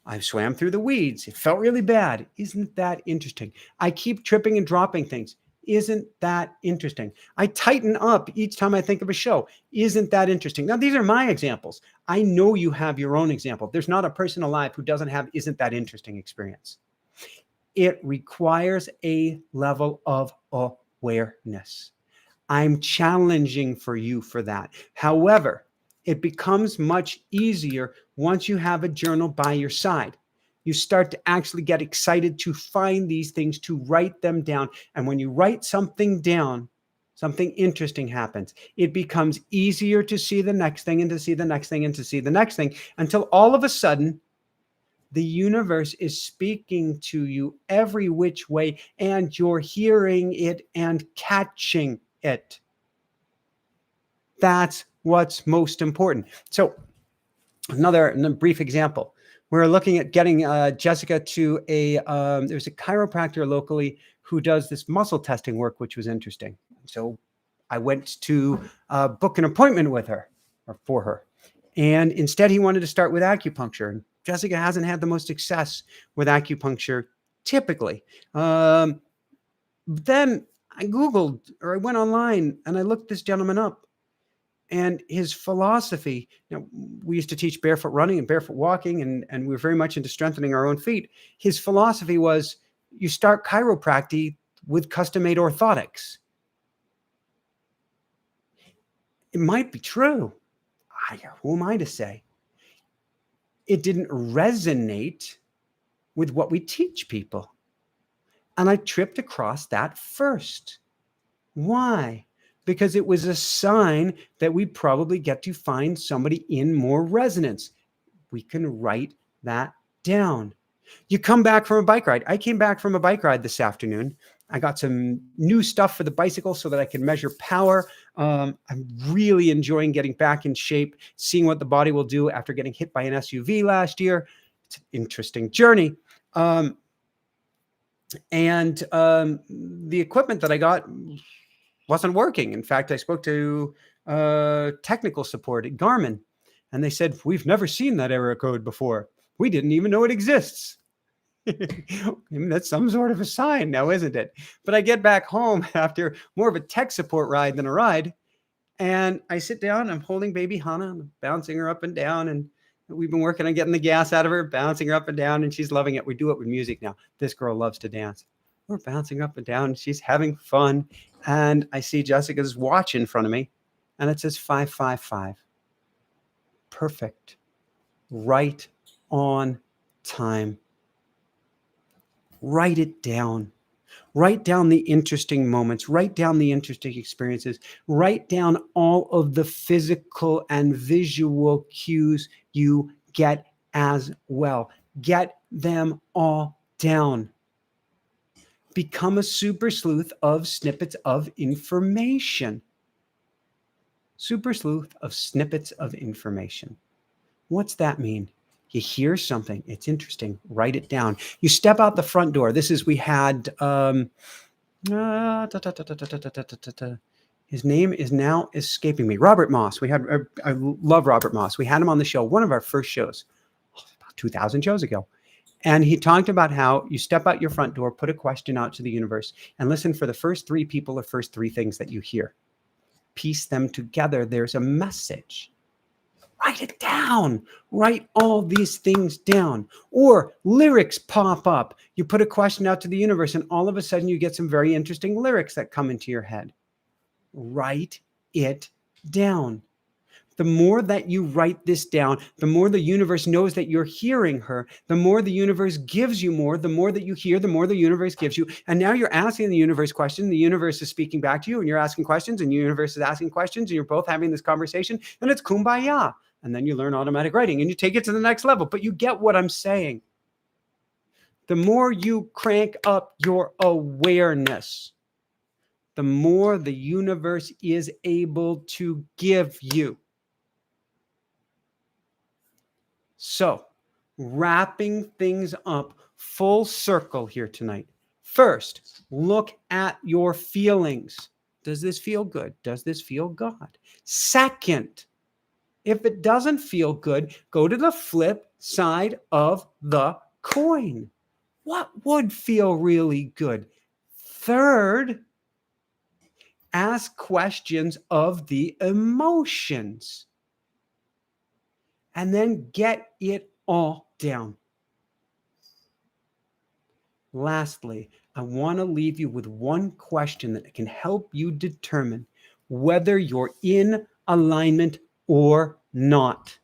I swam through the weeds. It felt really bad. Isn't that interesting? I keep tripping and dropping things. Isn't that interesting? I tighten up each time I think of a show. Isn't that interesting? Now, these are my examples. I know you have your own example. There's not a person alive who doesn't have isn't that interesting experience. It requires a level of awareness. I'm challenging for you for that. However, it becomes much easier once you have a journal by your side. You start to actually get excited to find these things, to write them down. And when you write something down, something interesting happens. It becomes easier to see the next thing and to see the next thing and to see the next thing until all of a sudden, the universe is speaking to you every which way, and you're hearing it and catching it. That's what's most important. So another brief example. We're looking at getting Jessica to there's a chiropractor locally who does this muscle testing work, which was interesting. So I went to book an appointment with her or for her. And instead he wanted to start with acupuncture. And Jessica hasn't had the most success with acupuncture typically. Then I Googled or I went online and I looked this gentleman up. And his philosophy, we used to teach barefoot running and barefoot walking, and we were very much into strengthening our own feet. His philosophy was you start chiropractic with custom-made orthotics. It might be true. Who am I to say? It didn't resonate with what we teach people. And I tripped across that first. Why? Because it was a sign that we probably get to find somebody in more resonance. We can write that down. You come back from a bike ride. I came back from a bike ride this afternoon. I got some new stuff for the bicycle so that I can measure power. I'm really enjoying getting back in shape, seeing what the body will do after getting hit by an SUV last year. It's an interesting journey. The equipment that I got wasn't working. In fact, I spoke to technical support at Garmin, and they said, we've never seen that error code before. We didn't even know it exists. That's some sort of a sign now, isn't it? But I get back home after more of a tech support ride than a ride, and I sit down, I'm holding baby Hannah, I'm bouncing her up and down, and we've been working on getting the gas out of her, bouncing her up and down, and she's loving it. We do it with music now. This girl loves to dance. We're bouncing up and down, she's having fun, and I see Jessica's watch in front of me, and it says 5:55. Perfect. Right on time. Write it down. Write down the interesting moments. Write down the interesting experiences. Write down all of the physical and visual cues you get as well. Get them all down. Become a super sleuth of snippets of information. Super sleuth of snippets of information. What's that mean? You hear something, it's interesting, write it down. You step out the front door. We had, his name is now escaping me. Robert Moss. I love Robert Moss. We had him on the show, one of our first shows, about 2,000 shows ago. And he talked about how you step out your front door, put a question out to the universe, and listen for the first three people or first three things that you hear. Piece them together. There's a message. Write it down. Write all these things down. Or lyrics pop up. You put a question out to the universe, and all of a sudden you get some very interesting lyrics that come into your head. Write it down. The more that you write this down, the more the universe knows that you're hearing her, the more the universe gives you more, the more that you hear, the more the universe gives you. And now you're asking the universe questions, the universe is speaking back to you, and you're asking questions, and the universe is asking questions, and you're both having this conversation, and it's kumbaya. And then you learn automatic writing, and you take it to the next level. But you get what I'm saying. The more you crank up your awareness, the more the universe is able to give you. So, wrapping things up full circle here tonight. First, look at your feelings. Does this feel good? Does this feel God? Second, if it doesn't feel good, go to the flip side of the coin. What would feel really good? Third, ask questions of the emotions. And then get it all down. Lastly, I want to leave you with one question that can help you determine whether you're in alignment or not.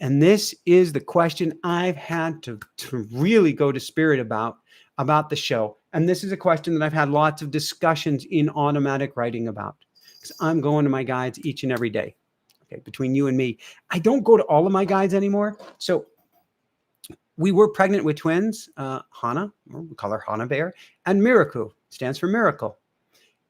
And this is the question I've had to really go to spirit about the show. And this is a question that I've had lots of discussions in automatic writing about, because I'm going to my guides each and every day. Okay, between you and me, I don't go to all of my guides anymore. So we were pregnant with twins, Hannah, we call her Hannah Bear, and Miraku, stands for miracle.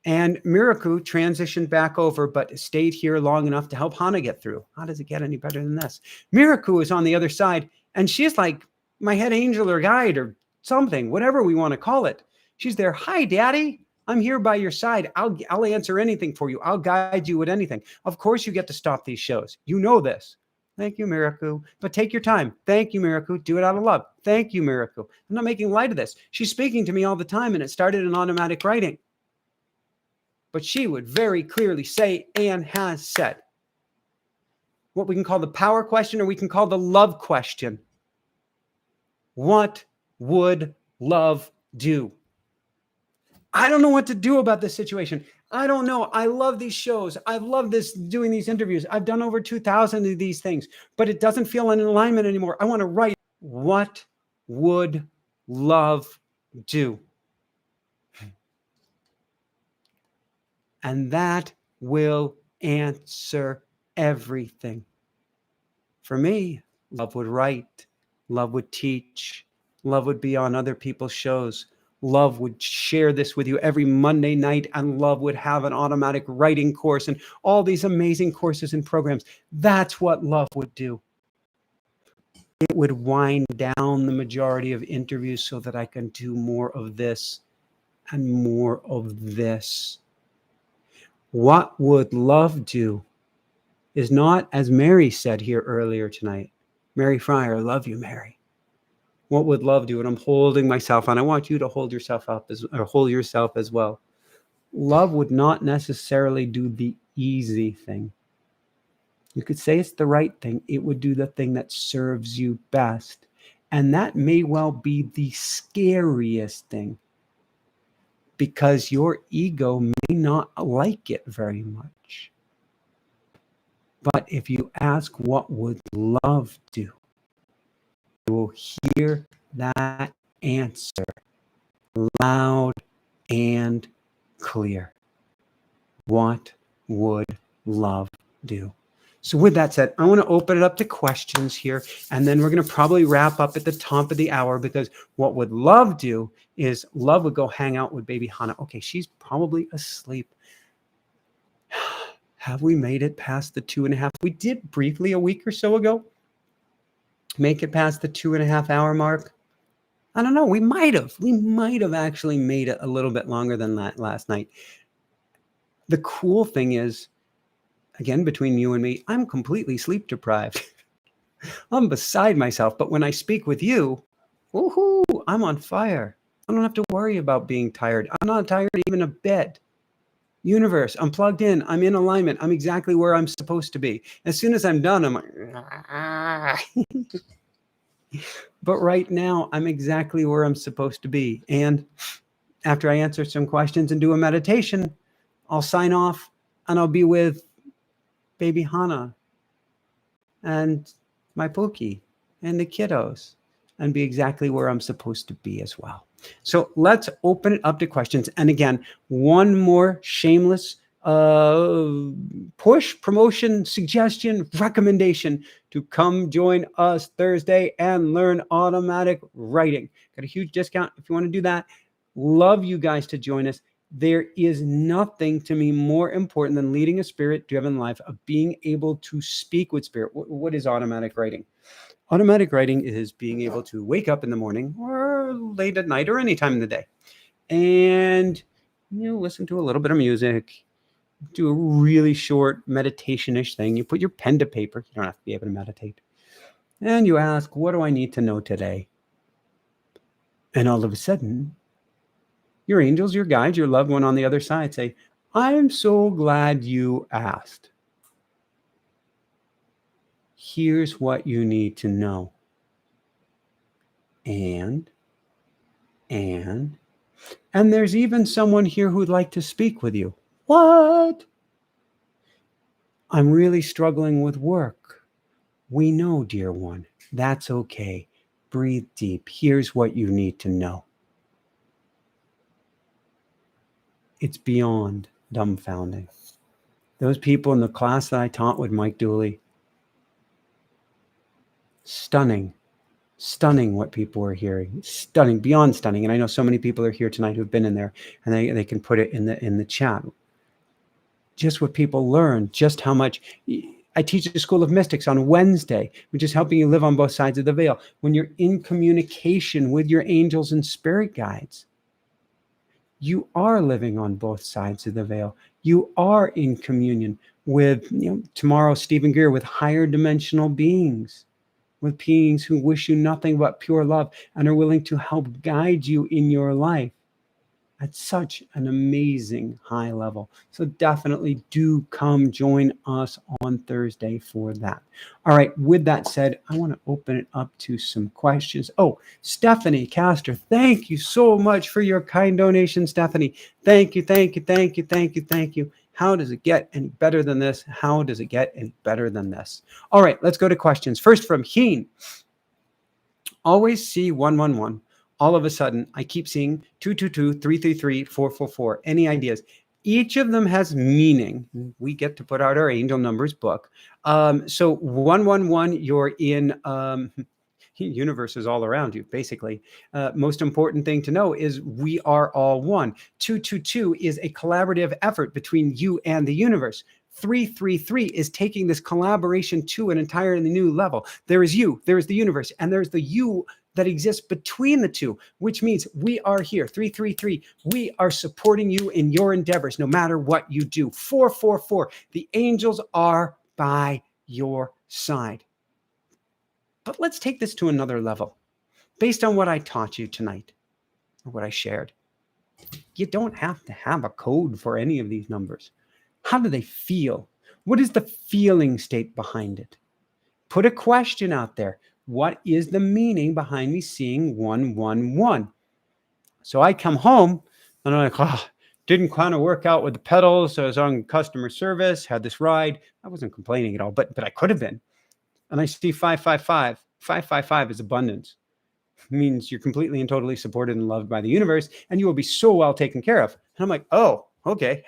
And Miraku transitioned back over, but stayed here long enough to help Hannah get through. How does it get any better than this? Miraku is on the other side, and she's like my head angel or guide or something, whatever we want to call it. She's there. Hi, Daddy. I'm here by your side. I'll answer anything for you. I'll guide you with anything. Of course, you get to stop these shows. You know this. Thank you, Miraku. But take your time. Thank you, Miraku. Do it out of love. Thank you, Miraku. I'm not making light of this. She's speaking to me all the time, and it started in automatic writing. But she would very clearly say and has said what we can call the power question, or we can call the love question. What would love do? I don't know what to do about this situation. I don't know. I love these shows. I love doing these interviews. I've done over 2,000 of these things, but it doesn't feel in alignment anymore. I want to write. What would love do? And that will answer everything. For me, love would write. Love would teach. Love would be on other people's shows. Love would share this with you every Monday night, and Love would have an automatic writing course and all these amazing courses and programs. That's what Love would do. It would wind down the majority of interviews so that I can do more of this and more of this. What would Love do is not, as Mary said here earlier tonight, Mary Fryer, love you, Mary. What would Love do? And I'm holding myself, and I want you to hold yourself up or hold yourself as well. Love would not necessarily do the easy thing. You could say it's the right thing. It would do the thing that serves you best. And that may well be the scariest thing, because your ego may not like it very much. But if you ask, what would Love do? You will hear that answer loud and clear. What would Love do? So with that said, I want to open it up to questions here, and then we're going to probably wrap up at the top of the hour, because what would Love do is Love would go hang out with baby Hannah. Okay, she's probably asleep. Have we made it past the 2.5? We did briefly a week or so ago make it past the 2.5 hour mark. I don't know. We might have actually made it a little bit longer than that last night. The cool thing is, again, between you and me, I'm completely sleep deprived. I'm beside myself. But when I speak with you, woohoo, I'm on fire. I don't have to worry about being tired. I'm not tired even a bit. Universe, I'm plugged in. I'm in alignment. I'm exactly where I'm supposed to be. As soon as I'm done, I'm like, but right now, I'm exactly where I'm supposed to be. And after I answer some questions and do a meditation, I'll sign off, and I'll be with baby Hannah and my Pookie and the kiddos, and be exactly where I'm supposed to be as well. So let's open it up to questions. And again, one more shameless push, promotion, suggestion, recommendation to come join us Thursday and learn automatic writing. Got a huge discount if you want to do that. Love you guys to join us. There is nothing to me more important than leading a spirit-driven life, of being able to speak with spirit. What is automatic writing? Automatic writing is being able to wake up in the morning or late at night or any time in the day, and listen to a little bit of music, do a really short meditation-ish thing. You put your pen to paper. You don't have to be able to meditate. And you ask, what do I need to know today? And all of a sudden, your angels, your guides, your loved one on the other side say, I'm so glad you asked. Here's what you need to know. And there's even someone here who'd like to speak with you. What? I'm really struggling with work. We know, dear one. That's okay. Breathe deep. Here's what you need to know. It's beyond dumbfounding. Those people in the class that I taught with Mike Dooley, stunning what people are hearing. Stunning, beyond stunning. And I know so many people are here tonight who've been in there, and they can put it in the chat. Just what people learn, just how much. I teach a School of Mystics on Wednesday, which is helping you live on both sides of the veil. When you're in communication with your angels and spirit guides, you are living on both sides of the veil. You are in communion with, tomorrow, Stephen Greer, with higher dimensional beings, with beings who wish you nothing but pure love and are willing to help guide you in your life at such an amazing high level. So definitely do come join us on Thursday for that. All right, with that said, I want to open it up to some questions. Oh, Stephanie Castor, thank you so much for your kind donation, Stephanie. Thank you. How does it get any better than this? How does it get any better than this? All right, let's go to questions. First from Heen. Always see 111. All of a sudden, I keep seeing 222, 333, 444. Any ideas? Each of them has meaning. We get to put out our angel numbers book. So 111, you're in Universe is all around you, basically. Most important thing to know is we are all one. 222 is a collaborative effort between you and the universe. 333 is taking this collaboration to an entirely new level. There is you, there is the universe, and there's the you that exists between the two, which means we are here. 333, we are supporting you in your endeavors, no matter what you do. 444, the angels are by your side. But let's take this to another level. Based on what I taught you tonight, or what I shared, you don't have to have a code for any of these numbers. How do they feel? What is the feeling state behind it? Put a question out there. What is the meaning behind me seeing 111? So I come home and I'm like, oh, didn't kind of work out with the pedals. I was on customer service, had this ride. I wasn't complaining at all, but I could have been. And I see 555. 555 is abundance. It means you're completely and totally supported and loved by the universe, and you will be so well taken care of. And I'm like, oh, okay.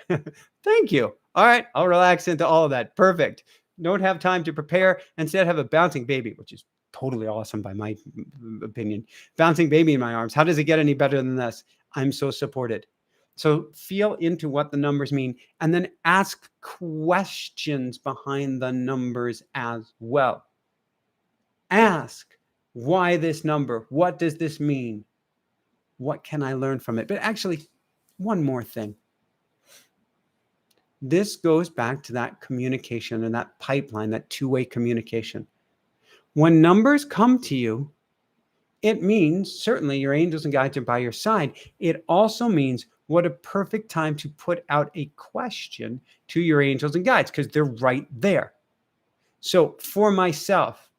Thank you. All right, I'll relax into all of that. Perfect. Don't have time to prepare. Instead, have a bouncing baby, which is totally awesome by my opinion. Bouncing baby in my arms. How does it get any better than this? I'm so supported. So feel into what the numbers mean, and then ask questions behind the numbers as well. Ask, why this number? What does this mean? What can I learn from it? But actually, one more thing. This goes back to that communication and that pipeline, that two-way communication. When numbers come to you, it means certainly your angels and guides are by your side. It also means what a perfect time to put out a question to your angels and guides, because they're right there. So for myself,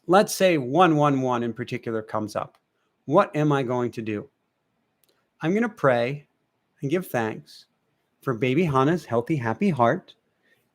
let's say 111 in particular comes up. What am I going to do? I'm going to pray and give thanks for baby Hannah's healthy, happy heart,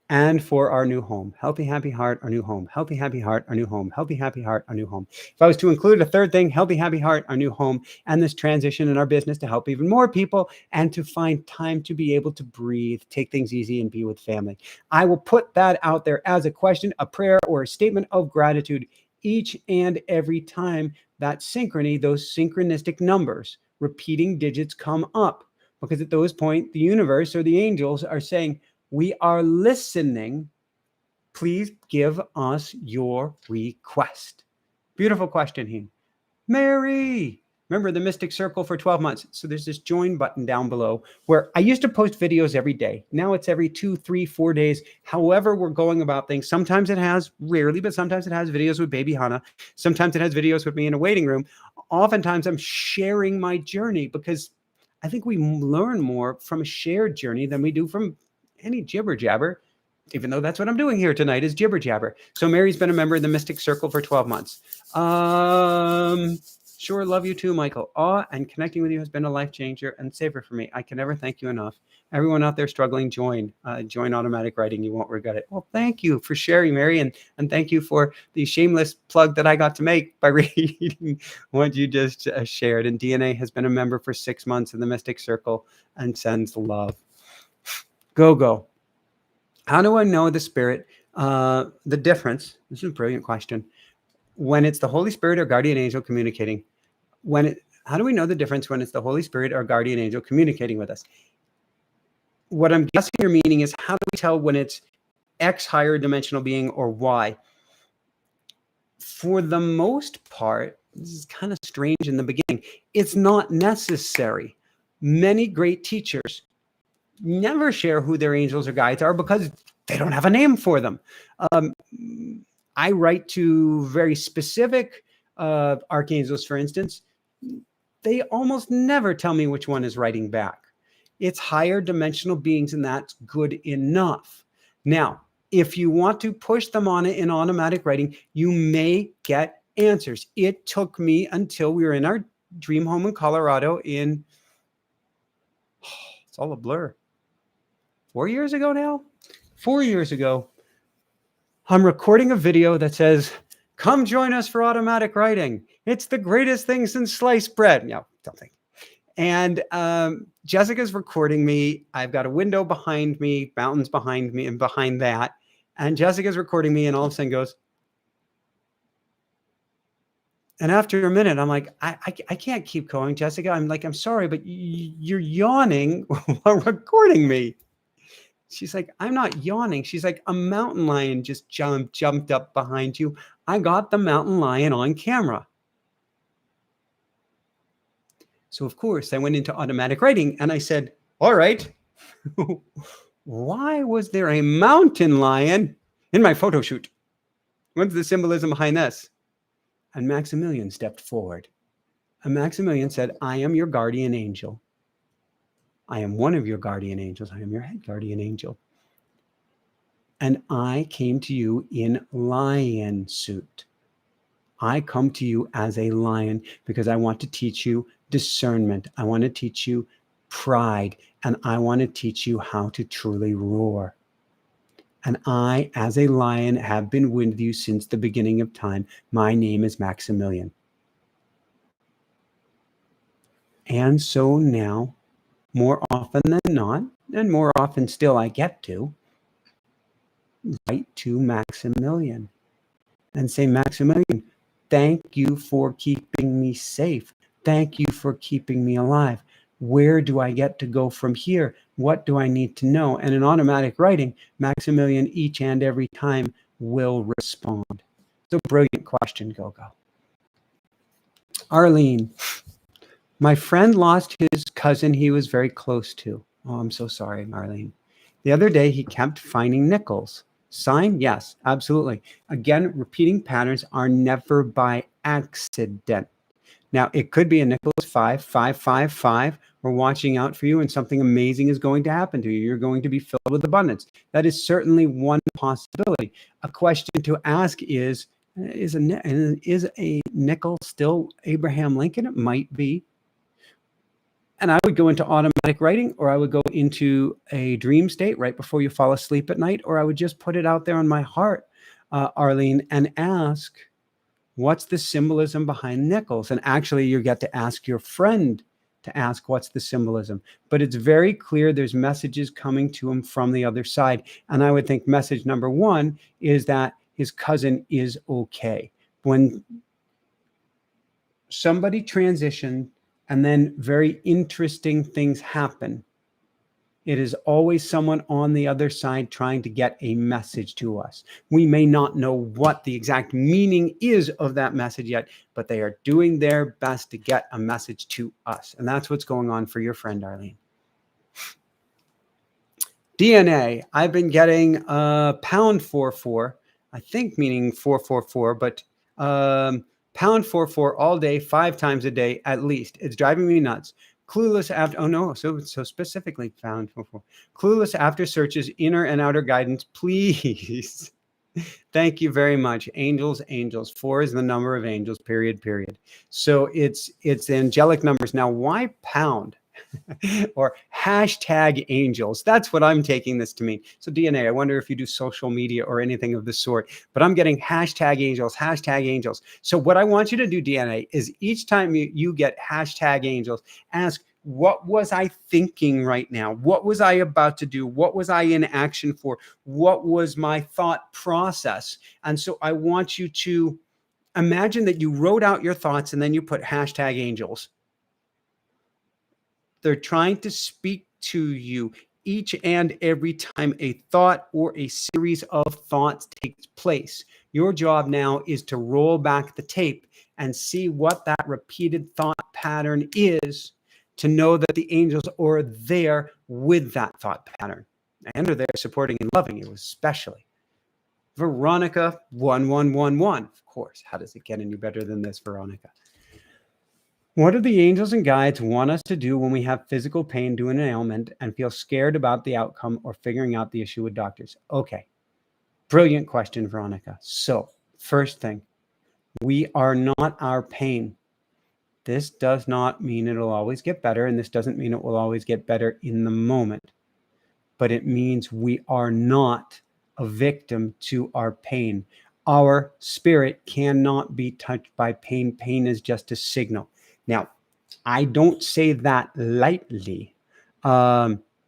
and for our new home. Healthy, happy heart, our new home. Healthy, happy heart, our new home. Healthy, happy heart, our new home. If I was to include a third thing, healthy, happy heart, our new home, and this transition in our business to help even more people and to find time to be able to breathe, take things easy, and be with family. I will put that out there as a question, a prayer, or a statement of gratitude each and every time that synchrony, those synchronistic numbers, repeating digits come up. Because at those points, the universe or the angels are saying, we are listening. Please give us your request. Beautiful question, Heen. Mary. Remember the Mystic Circle for 12 months. So there's this join button down below where I used to post videos every day. Now it's every 2, 3, 4 days. However we're going about things. Sometimes it has, rarely, but sometimes it has videos with baby Hannah. Sometimes it has videos with me in a waiting room. Oftentimes I'm sharing my journey because I think we learn more from a shared journey than we do from any jibber jabber, even though that's what I'm doing here tonight is jibber jabber. So Mary's been a member of the Mystic Circle for 12 months. Sure, love you too, Michael. And connecting with you has been a life changer and saver for me. I can never thank you enough. Everyone out there struggling, join automatic writing. You won't regret it. Well, thank you for sharing, Mary, and thank you for the shameless plug that I got to make by reading what you just shared. And DNA has been a member for 6 months in the Mystic Circle and sends love. Go. How do I know the spirit? The difference. This is a brilliant question. When it's the Holy Spirit or guardian angel communicating, how do we know the difference when it's the Holy Spirit or guardian angel communicating with us? What I'm guessing your meaning is, how do we tell when it's X higher dimensional being or Y? For the most part, this is kind of strange in the beginning. It's not necessary. Many great teachers never share who their angels or guides are because they don't have a name for them. I write to very specific archangels, for instance. They almost never tell me which one is writing back. It's higher dimensional beings, and that's good enough. Now, if you want to push them on it in automatic writing, you may get answers. It took me until we were in our dream home in Colorado it's all a blur. 4 years ago now? 4 years ago, I'm recording a video that says, come join us for automatic writing. It's the greatest thing since sliced bread. No, something. And Jessica's recording me. I've got a window behind me, mountains behind me, and behind that. And Jessica's recording me, and all of a sudden goes, And after a minute, I'm like, I can't keep going, Jessica. I'm like, I'm sorry, but you're yawning while recording me. She's like, I'm not yawning. She's like, a mountain lion just jumped up behind you. I got the mountain lion on camera. So of course I went into automatic writing and I said, all right, why was there a mountain lion in my photo shoot? What's the symbolism behind this? And Maximilian stepped forward. And Maximilian said, I am your guardian angel. I am one of your guardian angels. I am your head guardian angel. And I came to you in lion suit. I come to you as a lion because I want to teach you discernment. I want to teach you pride. And I want to teach you how to truly roar. And I, as a lion, have been with you since the beginning of time. My name is Maximilian. And so now, more often than not, and more often still I get to, write to Maximilian and say, Maximilian, thank you for keeping me safe. Thank you for keeping me alive. Where do I get to go from here? What do I need to know? And in automatic writing, Maximilian each and every time will respond. It's a brilliant question, Gogo. Arlene, my friend lost his cousin he was very close to. Oh, I'm so sorry, Marlene. The other day, he kept finding nickels. Sign? Yes, absolutely. Again, repeating patterns are never by accident. Now, it could be a Nicholas 5, 5, 5, 5. We're watching out for you and something amazing is going to happen to you. You're going to be filled with abundance. That is certainly one possibility. A question to ask is a nickel still Abraham Lincoln? It might be. And I would go into automatic writing, or I would go into a dream state right before you fall asleep at night, or I would just put it out there on my heart, Arlene, and ask, what's the symbolism behind nickels? And actually, you get to ask your friend to ask what's the symbolism. But it's very clear there's messages coming to him from the other side. And I would think message number one is that his cousin is okay. When somebody transitioned and then very interesting things happen, it is always someone on the other side trying to get a message to us. We may not know what the exact meaning is of that message yet, but they are doing their best to get a message to us. And that's what's going on for your friend, Arlene. DNA, I've been getting pound 44, I think meaning 444, but pound 44 all day, 5 times a day at least. It's driving me nuts. Clueless after, oh no, so specifically found. Clueless after searches, inner and outer guidance, please. Thank you very much. Angels, angels. 4 is the number of angels, period. So it's angelic numbers. Now, why pound? Or hashtag angels. That's what I'm taking this to mean. So DNA, I wonder if you do social media or anything of the sort, but I'm getting hashtag angels, hashtag angels. So what I want you to do, DNA, is each time you get hashtag angels, ask, what was I thinking right now? What was I about to do? What was I in action for? What was my thought process? And so I want you to imagine that you wrote out your thoughts and then you put hashtag angels. They're trying to speak to you each and every time a thought or a series of thoughts takes place. Your job now is to roll back the tape and see what that repeated thought pattern is, to know that the angels are there with that thought pattern and are there supporting and loving you, especially. Veronica 1111. Of course, how does it get any better than this, Veronica? What do the angels and guides want us to do when we have physical pain due to an ailment and feel scared about the outcome or figuring out the issue with doctors? Okay, brilliant question, Veronica. So, first thing, we are not our pain. This does not mean it'll always get better, and this doesn't mean it will always get better in the moment. But it means we are not a victim to our pain. Our spirit cannot be touched by pain. Pain is just a signal. Now, I don't say that lightly.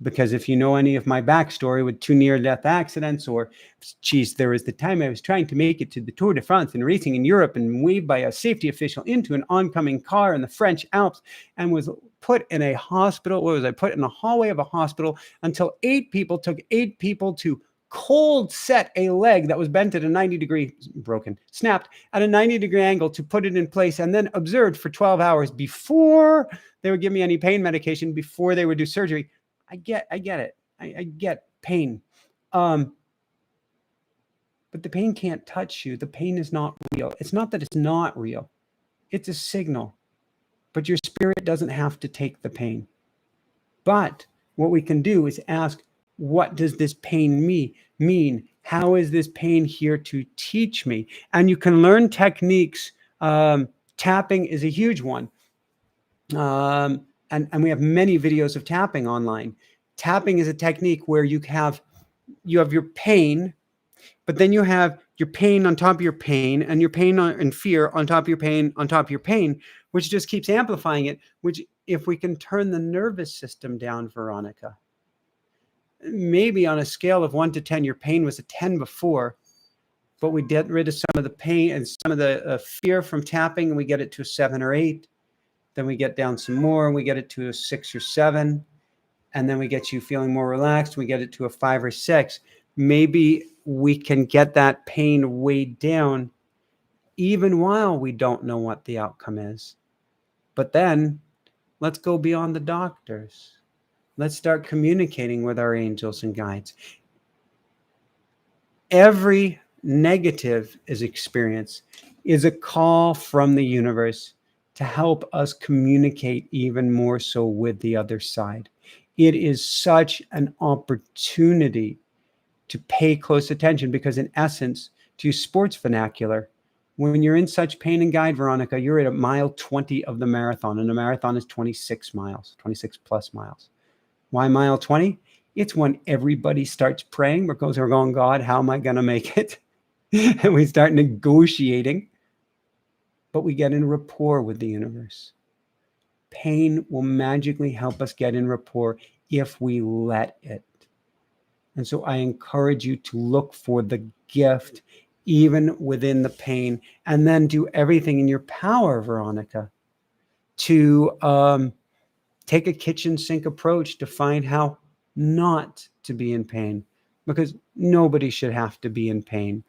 Because if you know any of my backstory with 2 near-death accidents, or, geez, there was the time I was trying to make it to the Tour de France and racing in Europe and waved by a safety official into an oncoming car in the French Alps and was put in a hospital. What was I? Put in a hallway of a hospital until 8 people took 8 people to cold set a leg that was bent at a 90-degree, snapped at a 90-degree angle to put it in place, and then observed for 12 hours before they would give me any pain medication, before they would do surgery. I get it. I get pain. But the pain can't touch you. The pain is not real. It's not that it's not real. It's a signal. But your spirit doesn't have to take the pain. But what we can do is ask, what does this pain mean? How is this pain here to teach me? And you can learn techniques. Tapping is a huge one. And we have many videos of tapping online. Tapping is a technique where you have your pain, but then you have your pain on top of your pain, and your pain and fear on top of your pain, on top of your pain, which just keeps amplifying it, which, if we can turn the nervous system down, Veronica, maybe on a scale of 1 to 10, your pain was a 10 before, but we get rid of some of the pain and some of the fear from tapping, and we get it to a 7 or 8. Then we get down some more, and we get it to a 6 or 7. And then we get you feeling more relaxed. We get it to a 5 or 6. Maybe we can get that pain weighed down even while we don't know what the outcome is. But then let's go beyond the doctors. Let's start communicating with our angels and guides. Every negative experience is a call from the universe to help us communicate even more so with the other side. It is such an opportunity to pay close attention, because in essence, to use sports vernacular, when you're in such pain and guide, Veronica, you're at a mile 20 of the marathon, and the marathon is 26 miles, 26 plus miles. Why mile 20? It's when everybody starts praying, because we're going, God, how am I going to make it? And we start negotiating. But we get in rapport with the universe. Pain will magically help us get in rapport if we let it. And so I encourage you to look for the gift even within the pain, and then do everything in your power, Veronica, to take a kitchen sink approach to find how not to be in pain, because nobody should have to be in pain.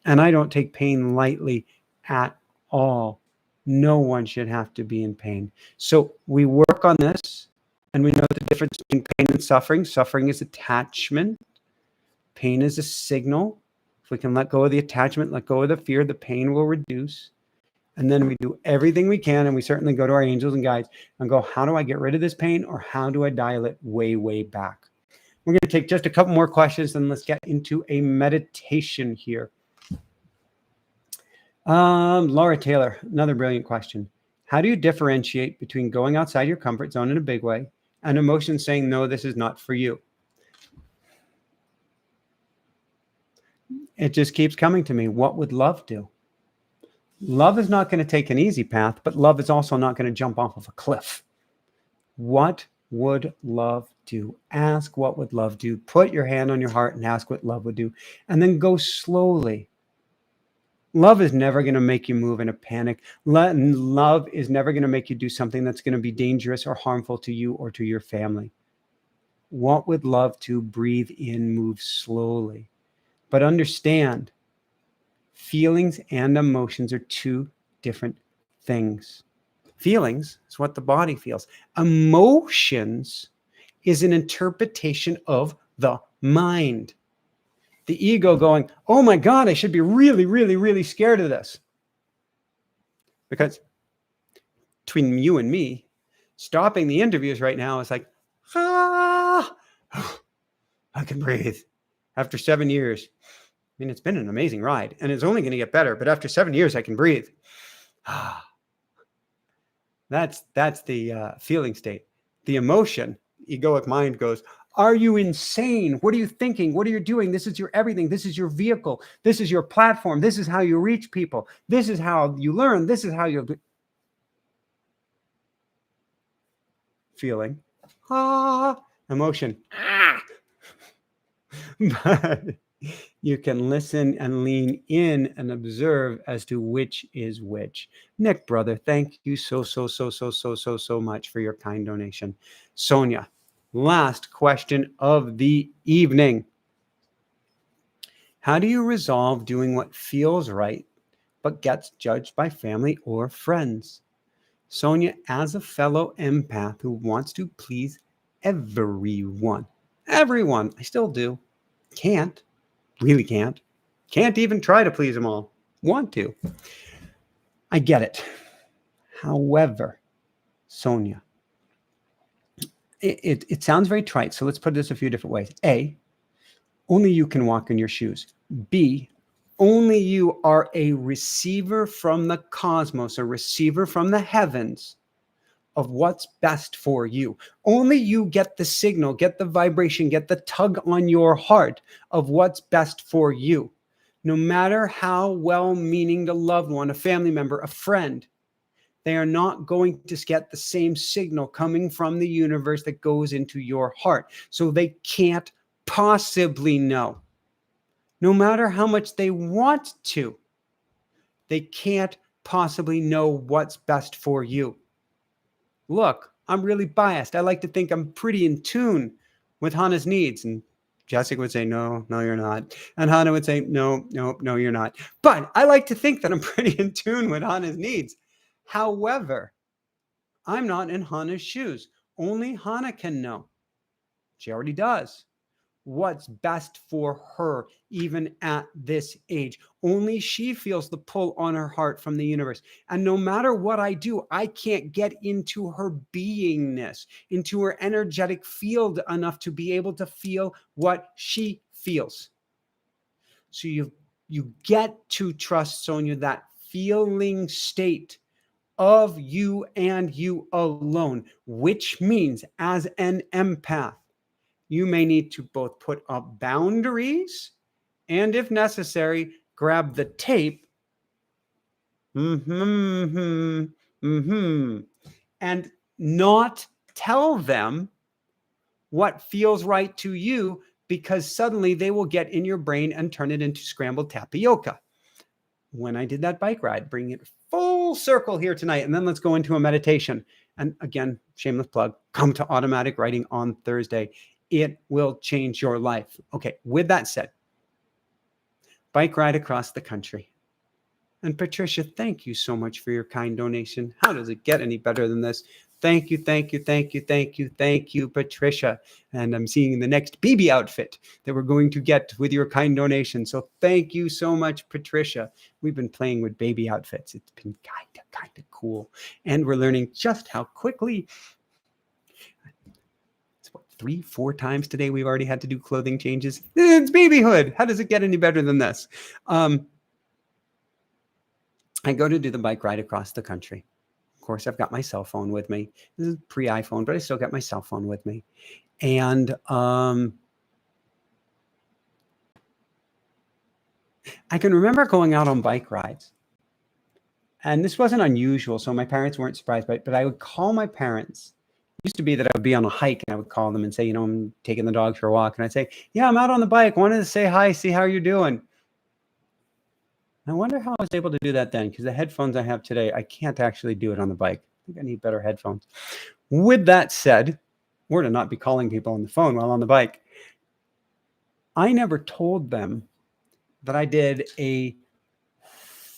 And I don't take pain lightly at all. No one should have to be in pain. So we work on this, and we know the difference between pain and suffering. Suffering is attachment. Pain is a signal. If we can let go of the attachment, let go of the fear, the pain will reduce. And then we do everything we can, and we certainly go to our angels and guides and go, how do I get rid of this pain, or how do I dial it way, way back? We're going to take just a couple more questions, and let's get into a meditation here. Laura Taylor, another brilliant question. How do you differentiate between going outside your comfort zone in a big way and emotions saying, no, this is not for you? It just keeps coming to me. What would love do? Love is not going to take an easy path, but love is also not going to jump off of a cliff. What would love do? Ask, what would love do? Put your hand on your heart and ask what love would do. And then go slowly. Love is never going to make you move in a panic. Love is never going to make you do something that's going to be dangerous or harmful to you or to your family. What would love to? Breathe in, move slowly. But understand, feelings and emotions are 2 different things. Feelings is what the body feels. Emotions is an interpretation of the mind. The ego going, oh my God, I should be really, really, really scared of this. Because between you and me, stopping the interviews right now is like, I can breathe. After 7 years, I mean, it's been an amazing ride, and it's only going to get better. But after 7 years, I can breathe. That's the feeling state. The emotion, egoic mind goes, are you insane? What are you thinking? What are you doing? This is your everything. This is your vehicle. This is your platform. This is how you reach people. This is how you learn. This is how you feeling. emotion. But you can listen and lean in and observe as to which is which. Nick, brother, thank you so much for your kind donation. Sonia, last question of the evening. How do you resolve doing what feels right but gets judged by family or friends? Sonia, as a fellow empath who wants to please everyone, I still do, can't, really can't even try to please them all, want to. I get it. However, Sonia, it sounds very trite, so let's put this a few different ways. A, only you can walk in your shoes. B, only you are a receiver from the cosmos, a receiver from the heavens of what's best for you. Only you get the signal, get the vibration, get the tug on your heart of what's best for you. No matter how well-meaning a loved one, a family member, a friend, they are not going to get the same signal coming from the universe that goes into your heart. So they can't possibly know. No matter how much they want to, they can't possibly know what's best for you. Look, I'm really biased. I like to think I'm pretty in tune with Hannah's needs. And Jessica would say, no, you're not. And Hannah would say, no, you're not. But I like to think that I'm pretty in tune with Hannah's needs. However, I'm not in Hannah's shoes. Only Hannah can know. She already does. What's best for her, even at this age. Only she feels the pull on her heart from the universe. And no matter what I do, I can't get into her beingness, into her energetic field enough to be able to feel what she feels. So you get to trust, Sonia, that feeling state of you and you alone, which means as an empath, you may need to both put up boundaries and, if necessary, grab the tape and not tell them what feels right to you, because suddenly they will get in your brain and turn it into scrambled tapioca. When I did that bike ride, bring it full circle here tonight, and then let's go into a meditation. And again, shameless plug, come to Automatic Writing on Thursday. It will change your life. Okay, with that said, bike ride across the country. And Patricia, thank you so much for your kind donation. How does it get any better than this? Thank you, Patricia. And I'm seeing the next BB outfit that we're going to get with your kind donation. So thank you so much, Patricia. We've been playing with baby outfits. It's been kind of cool. And we're learning just how quickly, 3-4 times today we've already had to do clothing changes. It's babyhood. How does it get any better than this? I go to do the bike ride across the country. Of course, I've got my cell phone with me. This is pre-iPhone, but I still got my cell phone with me. And I can remember going out on bike rides. And this wasn't unusual, so my parents weren't surprised by it, but I would call my parents. It used to be that I would be on a hike and I would call them and say, I'm taking the dogs for a walk. And I'd say, yeah, I'm out on the bike. Wanted to say hi, see how you're doing. I wonder how I was able to do that then, because the headphones I have today, I can't actually do it on the bike. I think I need better headphones. With that said, or to not be calling people on the phone while on the bike, I never told them that I did a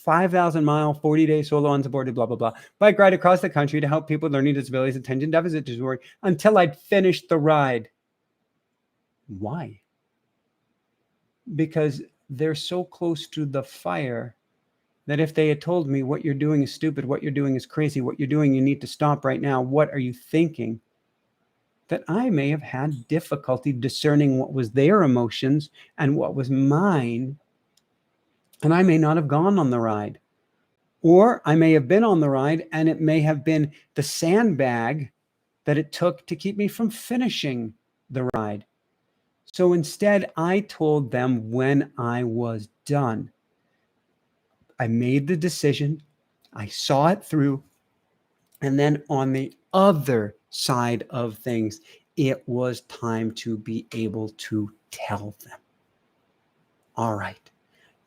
5,000-mile, 40-day solo unsupported, blah, blah, blah, bike ride across the country to help people with learning disabilities, attention deficit disorder, until I'd finished the ride. Why? Because they're so close to the fire that if they had told me what you're doing is stupid, what you're doing is crazy, what you're doing, you need to stop right now, what are you thinking? That I may have had difficulty discerning what was their emotions and what was mine. And I may not have gone on the ride. Or I may have been on the ride and it may have been the sandbag that it took to keep me from finishing the ride. So instead, I told them when I was done. I made the decision. I saw it through. And then on the other side of things, It was time to be able to tell them. All right.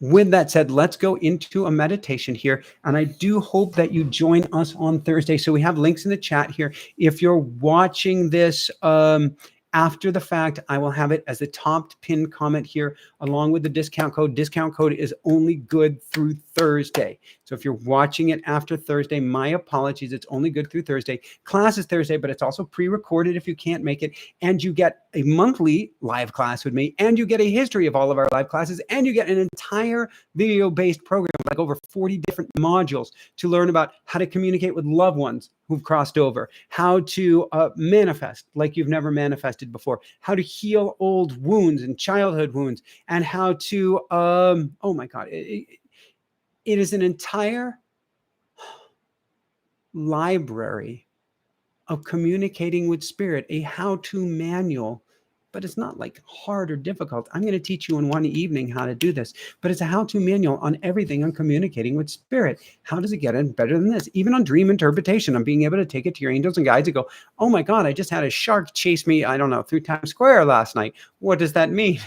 With that said, let's go into a meditation here. And I do hope that you join us on Thursday. So we have links in the chat here. If you're watching this after the fact, I will have it as the top pinned comment here, along with the discount code. Discount code is only good through Thursday. So if you're watching it after Thursday, my apologies. It's only good through Thursday. Class is Thursday, but it's also pre-recorded if you can't make it. And you get a monthly live class with me, and you get a history of all of our live classes, and you get an entire video-based program, like over 40 different modules to learn about how to communicate with loved ones who've crossed over, how to manifest like you've never manifested before, how to heal old wounds and childhood wounds, and how to, oh my God, it is an entire library of communicating with spirit, a how-to manual. But it's not like hard or difficult. I'm going to teach you in one evening how to do this, but it's a how-to manual on everything on communicating with spirit. How does it get in better than this? Even on dream interpretation, I'm being able to take it to your angels and guides and go, oh my God, I just had a shark chase me, I don't know, through Times Square last night. What does that mean?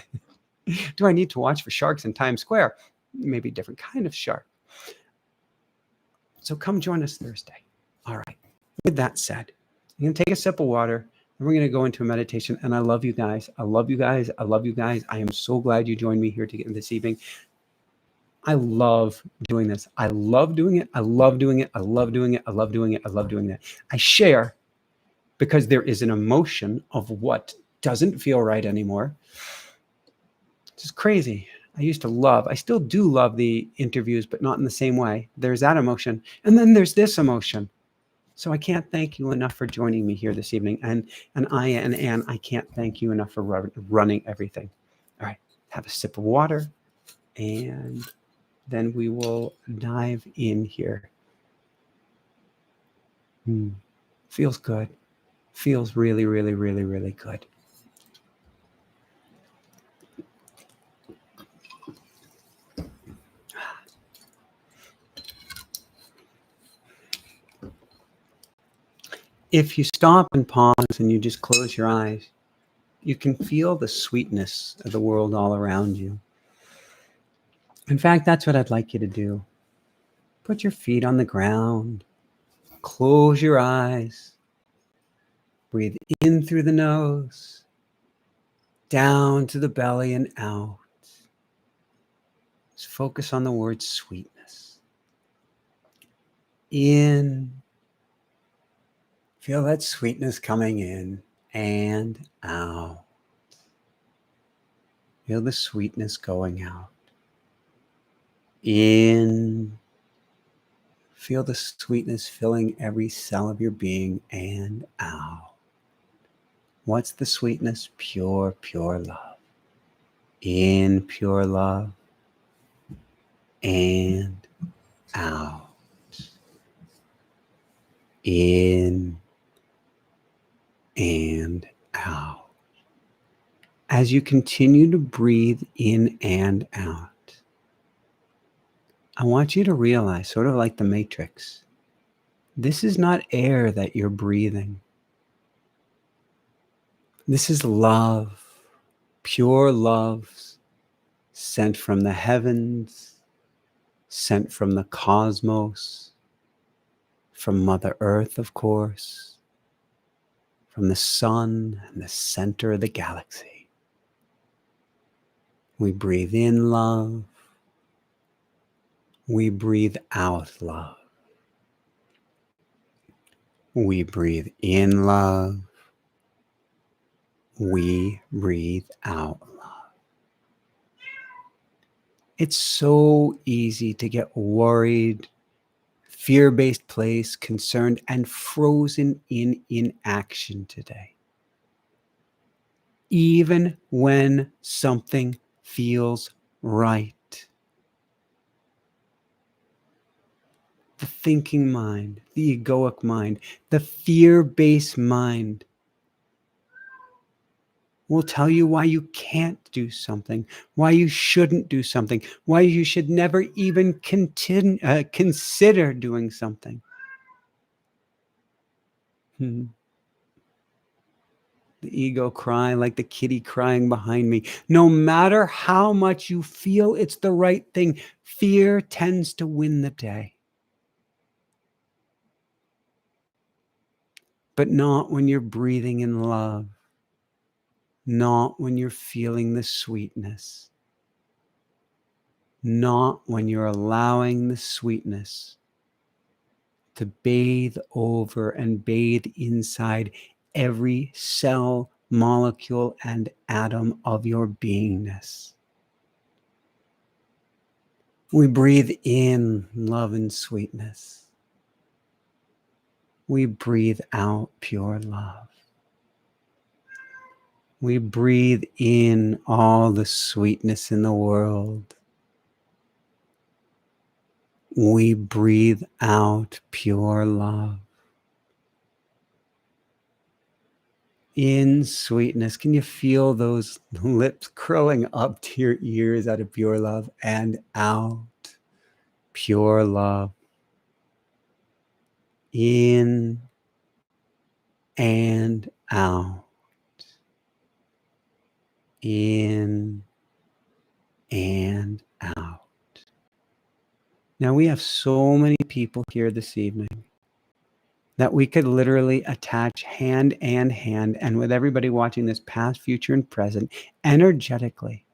Do I need to watch for sharks in Times Square? Maybe a different kind of shark. So come join us Thursday. All right. With that said, I'm going to take a sip of water. And we're going to go into a meditation. And I love you guys. I love you guys. I love you guys. I am so glad you joined me here this evening. I love doing this. I love doing it. I love doing it. I love doing it. I love doing it. I love doing that. I share because there is an emotion of what doesn't feel right anymore. It's just crazy. I still do love the interviews, but not in the same way. There's that emotion. And then there's this emotion. So I can't thank you enough for joining me here this evening. And Anne, I can't thank you enough for running everything. All right, have a sip of water, and then we will dive in here. Feels good. Feels really, really, really, really good. If you stop and pause and you just close your eyes, you can feel the sweetness of the world all around you. In fact, that's what I'd like you to do. Put your feet on the ground, close your eyes, breathe in through the nose, down to the belly and out. Just focus on the word sweetness. In. Feel that sweetness coming in and out. Feel the sweetness going out. In. Feel the sweetness filling every cell of your being and out. What's the sweetness? Pure, pure love. In, pure love. And out. In and out. As you continue to breathe in and out, I want you to realize, sort of like the Matrix, this is not air that you're breathing. This is love, pure love, sent from the heavens, sent from the cosmos, from Mother Earth, of course, from the sun and the center of the galaxy. We breathe in love. We breathe out love. We breathe in love. We breathe out love. It's so easy to get worried, fear-based place, concerned, and frozen in inaction today. Even when something feels right. The thinking mind, the egoic mind, the fear-based mind will tell you why you can't do something, why you shouldn't do something, why you should never even consider doing something. The ego crying like the kitty crying behind me. No matter how much you feel it's the right thing, fear tends to win the day. But not when you're breathing in love. Not when you're feeling the sweetness. Not when you're allowing the sweetness to bathe over and bathe inside every cell, molecule, and atom of your beingness. We breathe in love and sweetness. We breathe out pure love. We breathe in all the sweetness in the world. We breathe out pure love. In sweetness, can you feel those lips curling up to your ears out of pure love? And out pure love. In and out. In and out. Now we have so many people here this evening that we could literally attach hand and with everybody watching this past, future, and present energetically.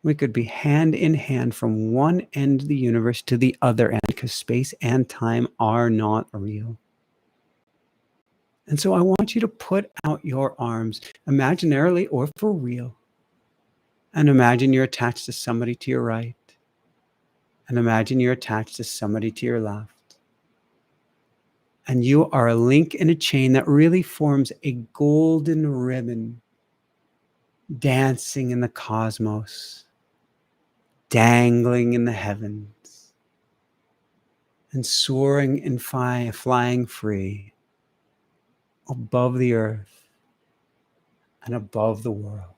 We could be hand in hand from one end of the universe to the other end because space and time are not real. And so I want you to put out your arms, imaginarily or for real. And imagine you're attached to somebody to your right. And imagine you're attached to somebody to your left. And you are a link in a chain that really forms a golden ribbon dancing in the cosmos, dangling in the heavens, and soaring and flying free above the earth and above the world.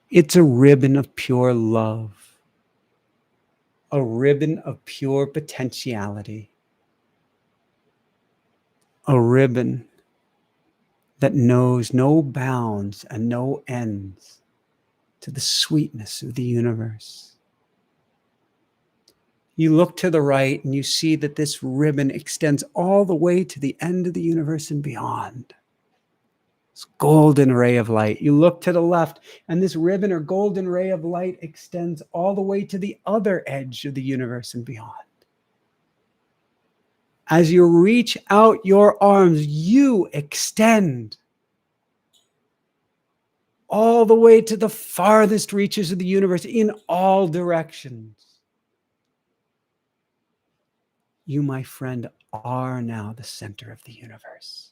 It's a ribbon of pure love, a ribbon of pure potentiality, a ribbon that knows no bounds and no ends to the sweetness of the universe. You look to the right and you see that this ribbon extends all the way to the end of the universe and beyond. This golden ray of light. You look to the left and this ribbon or golden ray of light extends all the way to the other edge of the universe and beyond. As you reach out your arms, you extend all the way to the farthest reaches of the universe in all directions. You, my friend, are now the center of the universe.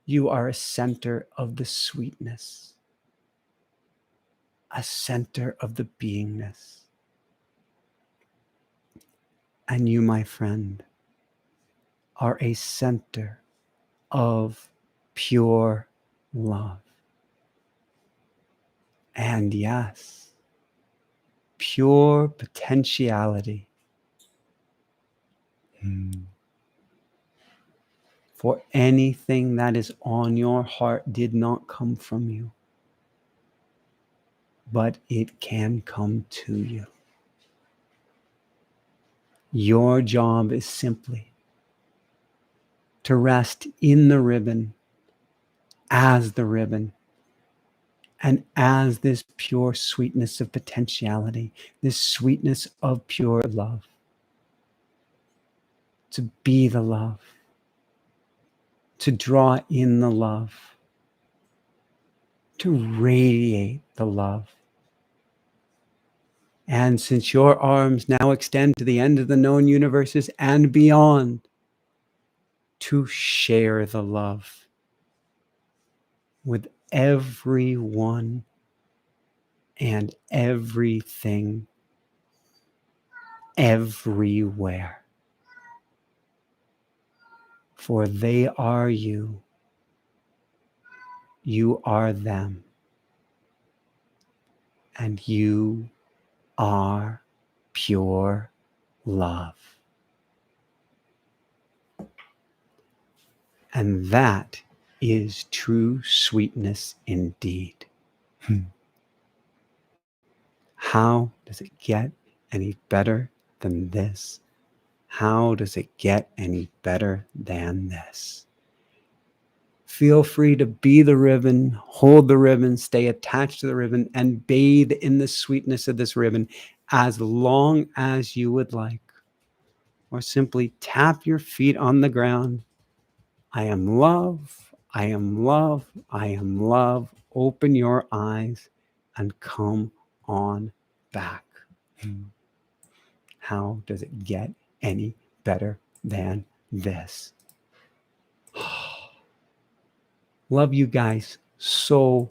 You are a center of the sweetness, a center of the beingness. And you, my friend, are a center of pure love. And yes, pure potentiality. For anything that is on your heart did not come from you, but it can come to you. Your job is simply to rest in the ribbon as the ribbon and as this pure sweetness of potentiality, this sweetness of pure love. To be the love, to draw in the love, to radiate the love. And since your arms now extend to the end of the known universes and beyond, to share the love with everyone and everything, everywhere. For they are you. You are them. And you are pure love. And that is true sweetness indeed. How does it get any better than this? How does it get any better than this? Feel free to be the ribbon, hold the ribbon, stay attached to the ribbon, and bathe in the sweetness of this ribbon as long as you would like. Or simply tap your feet on the ground. I am love. I am love. I am love. Open your eyes and come on back. How does it get any better than this? Love you guys so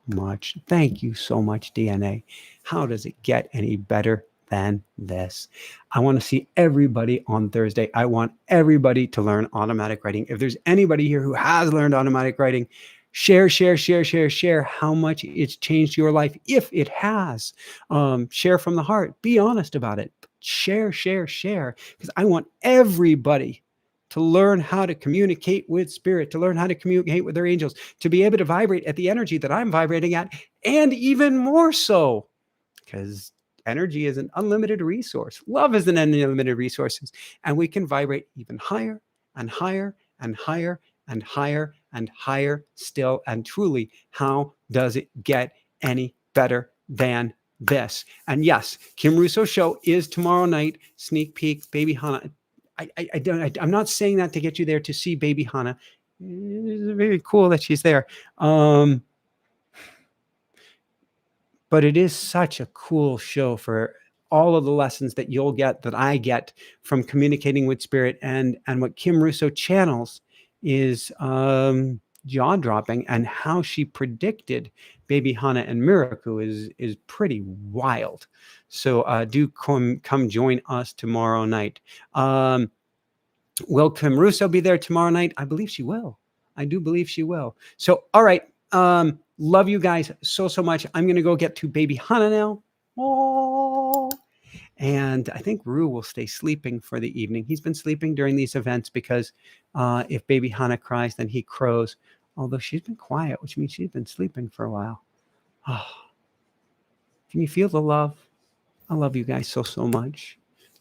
much. Thank you so much, DNA. How does it get any better than this? I want to see everybody on Thursday. I want everybody to learn automatic writing. If there's anybody here who has learned automatic writing, share how much it's changed your life. If it has, share from the heart. Be honest about it. Share, because I want everybody to learn how to communicate with spirit, to learn how to communicate with their angels, to be able to vibrate at the energy that I'm vibrating at, and even more so, because energy is an unlimited resource. Love is an unlimited resource, and we can vibrate even higher and higher and higher and higher and higher still. And truly, how does it get any better than this? And yes, Kim Russo show is tomorrow night. Sneak peek, Baby Hana. I'm not saying that to get you there to see Baby Hana. It's very cool that she's there. But it is such a cool show for all of the lessons that you'll get, that I get from communicating with spirit. And what Kim Russo channels is jaw-dropping, and how she predicted Baby Hana and Miracle is pretty wild. So do come join us tomorrow night. Will Kim Russo be there tomorrow night? I believe she will. I do believe she will. So, all right. Love you guys so much. I'm going to go get to Baby Hana now. Oh. And I think Rue will stay sleeping for the evening. He's been sleeping during these events because if Baby Hana cries, then he crows. Although she's been quiet, which means she's been sleeping for a while. Oh. Can you feel the love? I love you guys so much.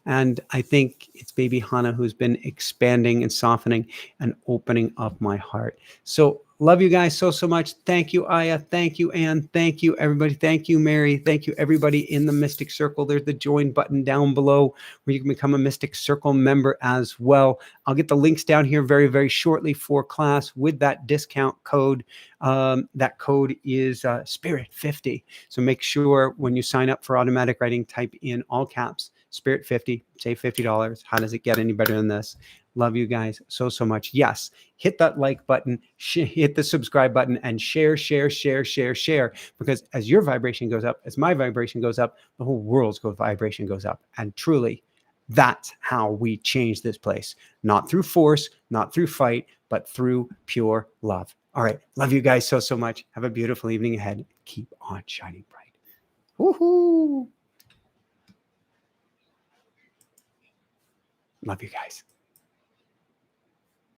And I think it's Baby Hana who's been expanding and softening and opening up my heart. So love you guys so much. Thank you, Aya. Thank you, Anne. Thank you, everybody. Thank you, Mary. Thank you, everybody in the Mystic Circle. There's the join button down below where you can become a Mystic Circle member as well. I'll get the links down here very shortly for class with that discount code. That code is Spirit50. So make sure when you sign up for automatic writing, type in all caps Spirit50, save $50. How does it get any better than this? Love you guys so much. Yes, hit that like button, hit the subscribe button, and share. Because as your vibration goes up, as my vibration goes up, the whole world's vibration goes up. And truly, that's how we change this place. Not through force, not through fight, but through pure love. All right. Love you guys so much. Have a beautiful evening ahead. Keep on shining bright. Woohoo! Love you guys.